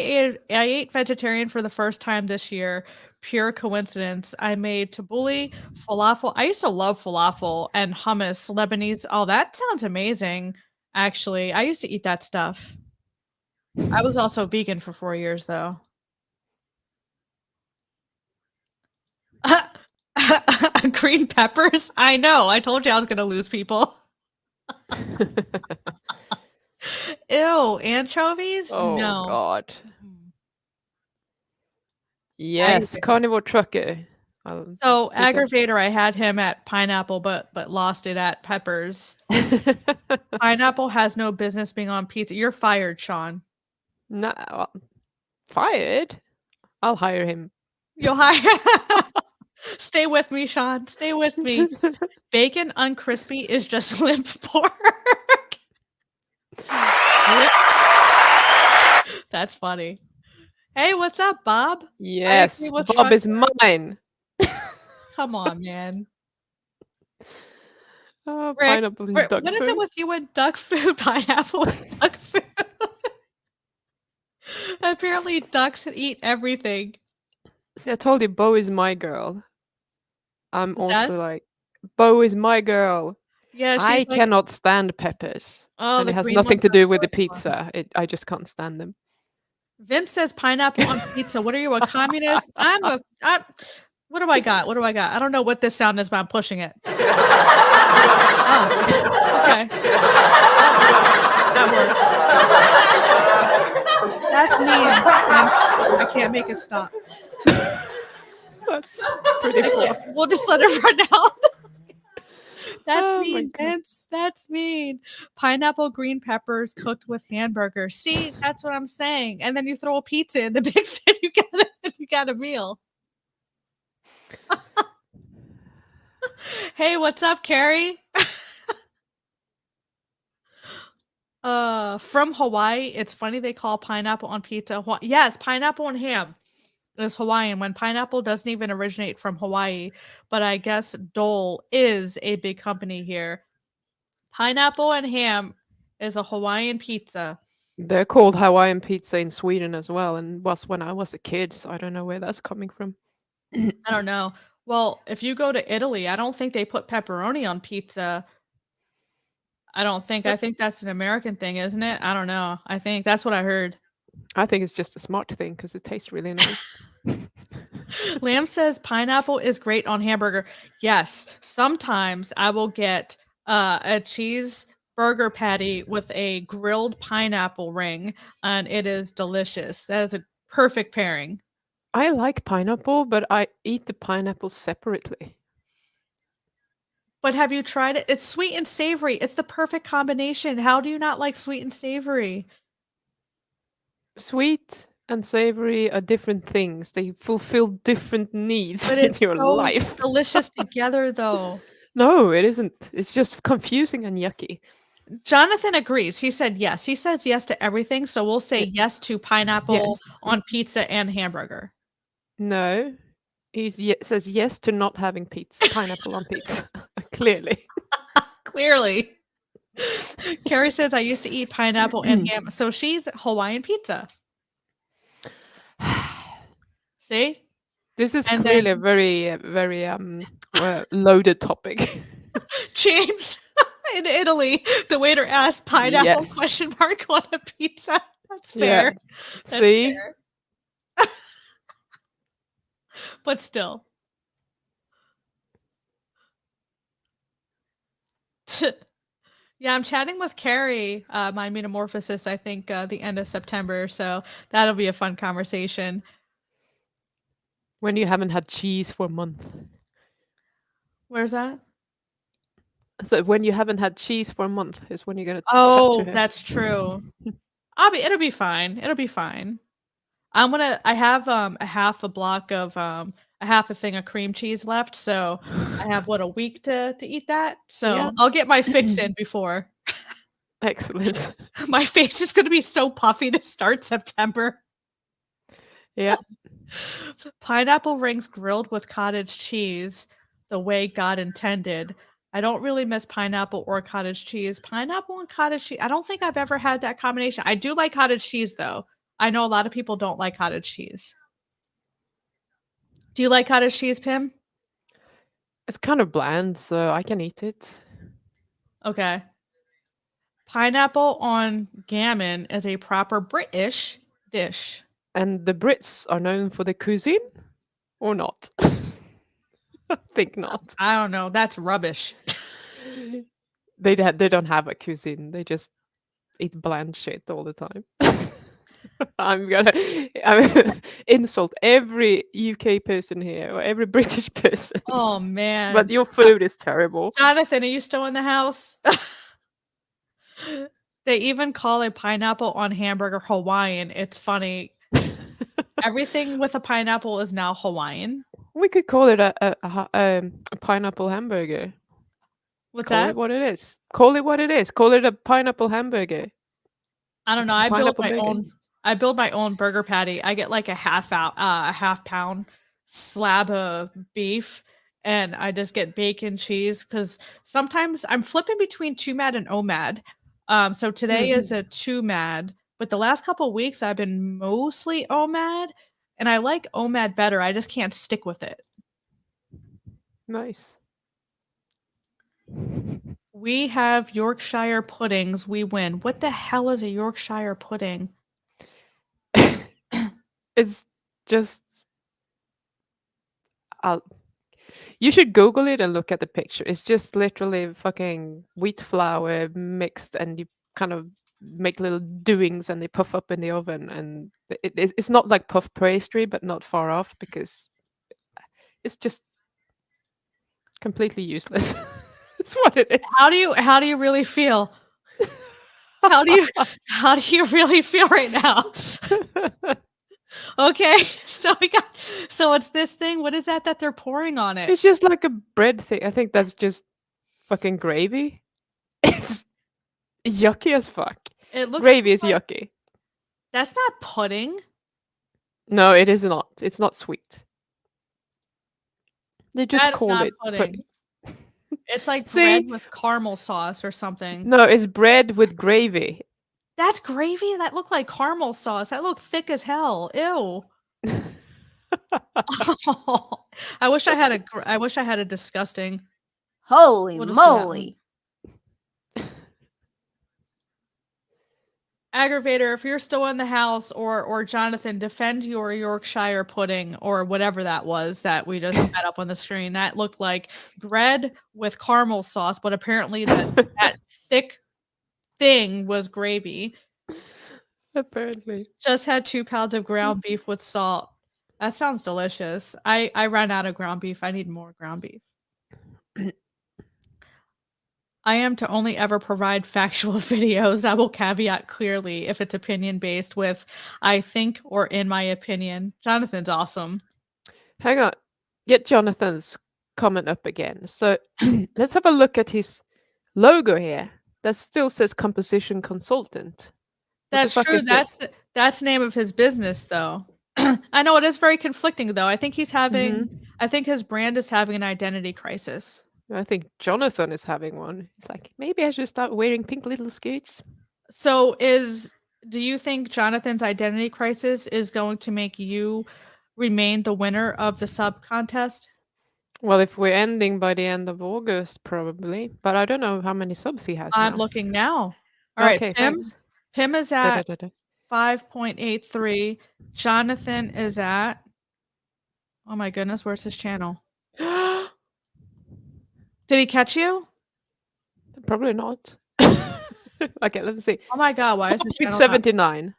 ate vegetarian for the first time this year. Pure coincidence. I made tabbouleh, falafel. I used to love falafel and hummus, Lebanese. Oh, that sounds amazing. Actually, I used to eat that stuff. I was also vegan for 4 years though. Green peppers? I know. I told you I was going to lose people. Ew, anchovies? Oh No. God. Mm. Yes, Anyways. carnivore trucker. So This a- aggravator, I had him at pineapple, but lost it at peppers. Pineapple has no business being on pizza. You're fired, Sean. No, fired. I'll hire him. You'll hire. Stay with me, Sean. Stay with me. Bacon uncrispy is just limp pork. That's funny. Hey, what's up, Bob? Yes, agree with Bob is Trucker. mine. Come on, man. Oh, Rick, pineapple is duck what is it food. with you and duck food? Pineapple and duck food. Apparently, ducks eat everything. See, I told you, Bo is my girl. I'm What's that? also like, Bo is my girl. Yeah, I she's like, cannot stand peppers. oh, And the it has green nothing ones to are do with the gross ones. pizza. I just can't stand them. Vince says pineapple on pizza. What are you, a communist? What do I got? What do I got? I don't know what this sound is, but I'm pushing it. Oh, okay. That worked. That's mean, Vince. I can't make it stop. That's pretty poor. We'll just let it run out. That's Oh my mean, God. Vince. That's mean. Pineapple, green peppers cooked with hamburgers. See, that's what I'm saying. And then you throw a pizza in the mix and you got a meal. Hey, what's up, Carrie? From Hawaii. It's funny they call pineapple on pizza. Yes, pineapple and ham is Hawaiian when pineapple doesn't even originate from Hawaii, but I guess Dole is a big company here. Pineapple and ham is a Hawaiian pizza. They're called Hawaiian pizza in Sweden as well, and was when I was a kid, so I don't know where that's coming from. I don't know. Well, if you go to Italy, I don't think they put pepperoni on pizza. I don't think. I think that's an American thing, isn't it? I don't know. I think that's what I heard. I think it's just a smart thing because it tastes really nice. Lamb says pineapple is great on hamburger. Yes, sometimes I will get a cheeseburger patty with a grilled pineapple ring, and it is delicious. That is a perfect pairing. I like pineapple, but I eat the pineapple separately. But have you tried it? It's sweet and savory. It's the perfect combination. How do you not like sweet and savory? Sweet and savory are different things. They fulfill different needs But in it's your so life. delicious together, though. No, it isn't. It's just confusing and yucky. Jonathan agrees. He said yes. He says yes to everything. So we'll say yes to pineapple Yes. on pizza and hamburger. No, says yes to not having pizza, pineapple on pizza. Clearly. Clearly. Carrie says I used to eat pineapple and ham. So she's Hawaiian pizza. See? This is And clearly then- a very loaded topic. James in Italy, the waiter asked pineapple Yes. question mark on a pizza. That's Yeah. fair. That's See? fair. But still. Yeah, I'm chatting with Carrie, my metamorphosis, I think the end of September. So that'll be a fun conversation. When you haven't had cheese for a month. Where's that? So when you haven't had cheese for a month is when you're gonna chat to Oh, her. that's true. It'll be fine. It'll be fine. I have a half a block of a half a thing of cream cheese left, so I have what, a week to eat that. Yeah. So I'll get my fix in before. Excellent. My face is gonna be so puffy to start September. Yeah. Pineapple rings grilled with cottage cheese, the way God intended. I don't really miss pineapple or cottage cheese. Pineapple and cottage cheese. I don't think I've ever had that combination. I do like cottage cheese though. I know a lot of people don't like cottage cheese. Do you like cottage cheese, Pim? It's kind of bland, so I can eat it. Okay. Pineapple on gammon is a proper British dish. And the Brits are known for the cuisine or not? I think not. I don't know. That's rubbish. They don't have a cuisine. They just eat bland shit all the time. I'm insult every UK person here or every British person. Oh man. But your food is terrible. Jonathan, are you still in the house? They even call a pineapple on hamburger Hawaiian. It's funny. Everything with a pineapple is now Hawaiian. We could call it a pineapple hamburger. What's Call that? it what it is. Call it what it is. Call it a pineapple hamburger. I don't know. Pineapple bacon. I build my own burger patty. I get like a half pound slab of beef, and I just get bacon, cheese, because sometimes I'm flipping between two mad and OMAD. So today is a two mad, but the last couple weeks I've been mostly OMAD, and I like OMAD better. I just can't stick with it. Nice. We have Yorkshire puddings. We win. What the hell is a Yorkshire pudding? It's just you should Google it and look at the picture. It's just literally fucking wheat flour mixed, and you kind of make little doings, and they puff up in the oven. And it's not like puff pastry, but not far off, because it's just completely useless. It's what it is. How do you really feel? How do you really feel right now? Okay, so it's this thing. What is that they're pouring on it? It's just like a bread thing. I think that's just fucking gravy. It's yucky as fuck. It looks Gravy is like, yucky. that's not pudding. No, it is not. It's not sweet. They just That is call not it pudding. It's like See? bread with caramel sauce or something. No, it's bread with gravy. That's gravy? That looked like caramel sauce. That looked thick as hell. Ew. I wish I had a disgusting. Holy We'll just do that one. moly. Aggravator, if you're still in the house, or Jonathan, defend your Yorkshire pudding or whatever that was that we just had up on the screen. That looked like bread with caramel sauce, but apparently that thick thing was gravy. Apparently. Just had 2 pounds of ground beef with salt. That sounds delicious. I ran out of ground beef. I need more ground beef. I am to only ever provide factual videos. I will caveat clearly if it's opinion based with I think or in my opinion. Jonathan's awesome. Hang on. Get Jonathan's comment up again. So let's have a look at his logo here. That still says composition consultant. What the That's fuck true. is this? That's the name of his business though. I know it is very conflicting though. I think Mhm. I think his brand is having an identity crisis. I think Jonathan is having one. He's like, maybe I should start wearing pink little skirts. So do you think Jonathan's identity crisis is going to make you remain the winner of the sub contest? Well, if we're ending by the end of August, probably. But I don't know how many subs he has I'm now. looking now. All right, Okay, Pim. thanks. Pim is Da, at da, da, da. 5.83. Jonathan is at, oh my goodness, where's his channel? Did he catch you? Probably not. Okay, let me see. Oh my god, why is his channel not? 4.79.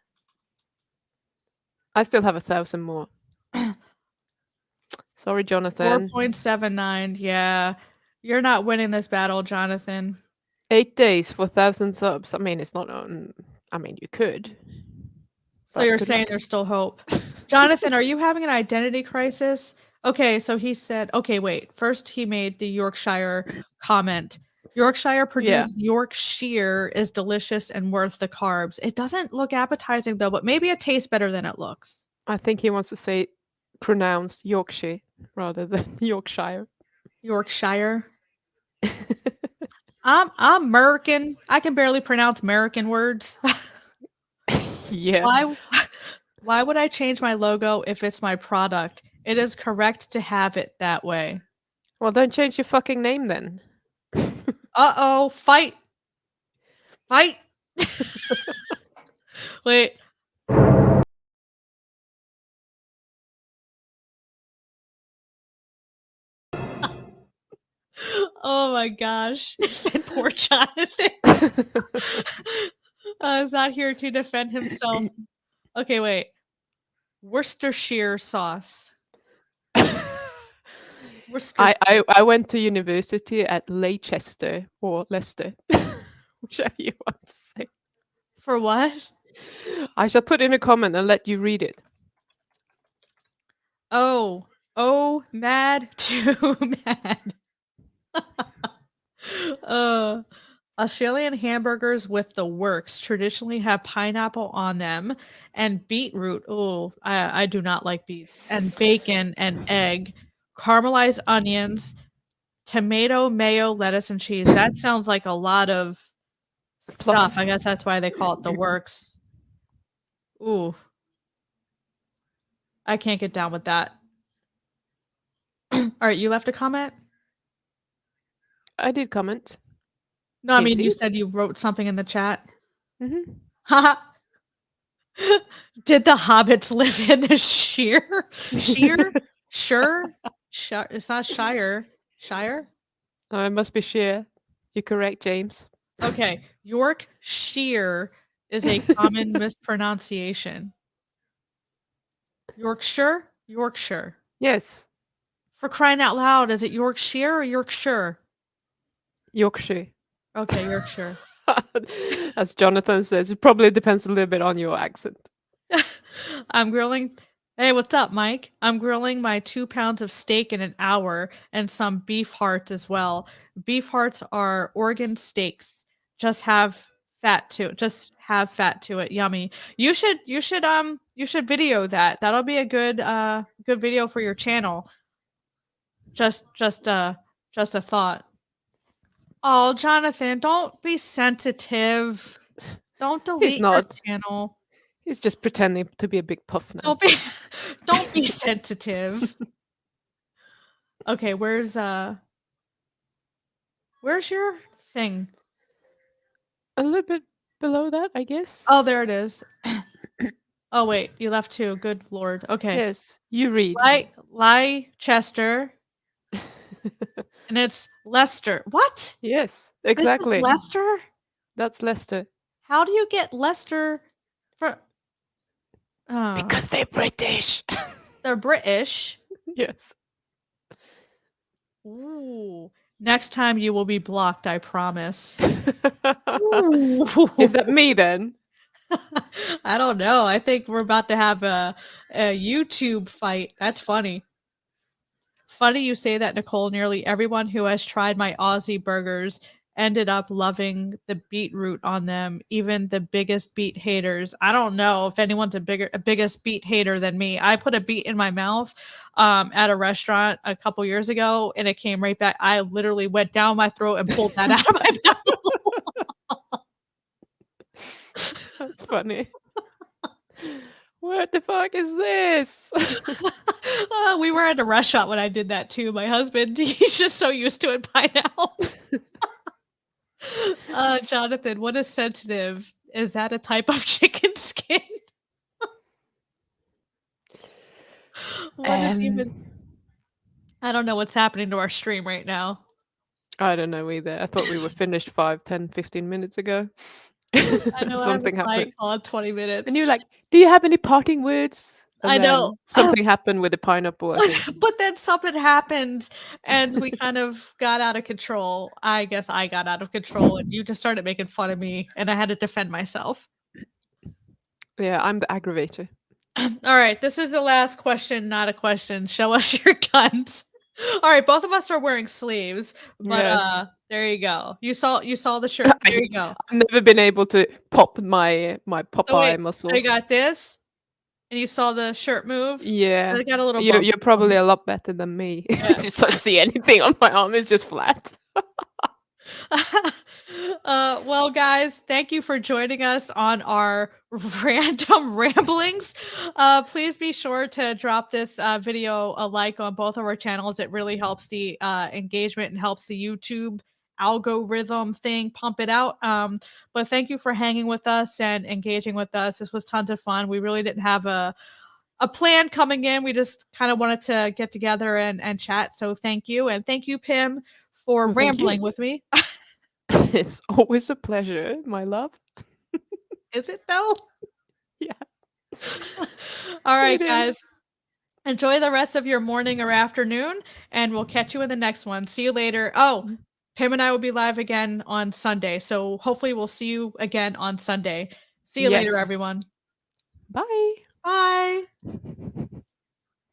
I still have 1,000 more. Sorry, Jonathan. 4.79. Yeah. You're not winning this battle, Jonathan. 8 days for 1,000 subs. I mean, it's not on. I mean, you could. So but you're good saying luck. there's still hope. Jonathan, are you having an identity crisis? Okay, so he said, okay, wait. First, he made the Yorkshire comment. Yorkshire produced Yorkshire is delicious and worth the carbs. It doesn't look appetizing though, but maybe it tastes better than it looks. I think he wants to say pronounced Yorkshire rather than Yorkshire. Yorkshire. I'm American. I can barely pronounce American words. Yeah. Why would I change my logo if it's my product? It is correct to have it that way. Well, don't change your fucking name then. Uh-oh, fight. Fight. Wait. Oh my gosh. Said poor Jonathan. He's not here to defend himself. Okay, wait. Worcestershire sauce. Worcestershire. I went to university at Leicester or Leicester, whichever you want to say. For what? I shall put in a comment and let you read it. Oh, mad, too mad. Australian hamburgers with the works traditionally have pineapple on them and beetroot. Oh, I do not like beets. And bacon and egg, caramelized onions, tomato, mayo, lettuce, and cheese. That sounds like a lot of stuff. I guess that's why they call it the works. Ooh. I can't get down with that. All right, you left a comment? I did comment. No, I Can you mean, you see? said you wrote something in the chat. Mm-hmm. Haha. Did the hobbits live in the sheer? Sheer? Sure? It's not Shire. Shire? It must be sheer. You're correct, James. Okay. Yorkshire is a common mispronunciation. Yorkshire? Yorkshire. Yes, For crying out loud, is it Yorkshire or Yorkshire? Yorkshire. Okay, Yorkshire. As Jonathan says, it probably depends a little bit on your accent. I'm grilling. Hey, what's up, Mike? I'm grilling my 2 pounds of steak in an hour and some beef hearts as well. Beef hearts are organ steaks. Just have fat to it. Just have fat to it. Yummy. You should video that. That'll be a good video for your channel. Just a thought. Oh, Jonathan, don't be sensitive. Don't delete your not. channel. He's just pretending to be a big puff now. Don't be sensitive. Okay, where's your thing? A little bit below that, I guess. Oh, there it is. Oh wait, you left 2. Good lord. Okay. Yes, you read. Leicester. And it's Leicester. What? Yes, This exactly. is Leicester? That's Leicester. How do you get Leicester from Because they're British. they're British. Yes. Ooh. Next time you will be blocked, I promise. Is that me then? I don't know. I think we're about to have a YouTube fight. That's funny. Funny you say that, Nicole. Nearly everyone who has tried my Aussie burgers ended up loving the beetroot on them, even the biggest beet haters. I don't know if anyone's a biggest beet hater than me. I put a beet in my mouth at a restaurant a couple years ago and it came right back. I literally went down my throat and pulled that out of my mouth. That's funny. What the fuck is this? We were at a restaurant when I did that too. My husband, he's just so used to it by now. Jonathan, what is sensitive? Is that a type of chicken skin? What is even Um, I don't know what's happening to our stream right now. I don't know either. I thought we were finished 5, 10, 15 minutes ago. I know I have a Something happened. client call in 20 And minutes. you're like, "Do you have any parting words?" I And know. then something happened with the pineapple, I think. But then something happened and we kind of got out of control. I guess I got out of control and you just started making fun of me and I had to defend myself. Yeah, I'm the aggravator. All right, this is the last question, not a question. Show us your guns. All right, both of us are wearing sleeves, but Yes. there you go. You saw the shirt. There you go. I've never been able to pop my So wait, Popeye so muscle. you got this, and you saw the shirt move. Yeah. And it got a little You're bump. you're probably a lot better than me. Yeah. Just don't see anything on my arm, it's just flat. Well, guys, thank you for joining us on our random ramblings. Please be sure to drop this video a like on both of our channels. It really helps the engagement and helps the YouTube algorithm thing pump it out. But thank you for hanging with us and engaging with us. This was tons of fun. We really didn't have a plan coming in. We just kind of wanted to get together and chat. So thank you. And thank you, Pim, for Well, thank you. rambling with me. It's always a pleasure, my love. Is it though? Yeah. All right, It is. guys. Enjoy the rest of your morning or afternoon, and we'll catch you in the next one. See you later. Oh, Pim and I will be live again on Sunday. So hopefully we'll see you again on Sunday. See you later, Yes. everyone. Bye. Bye.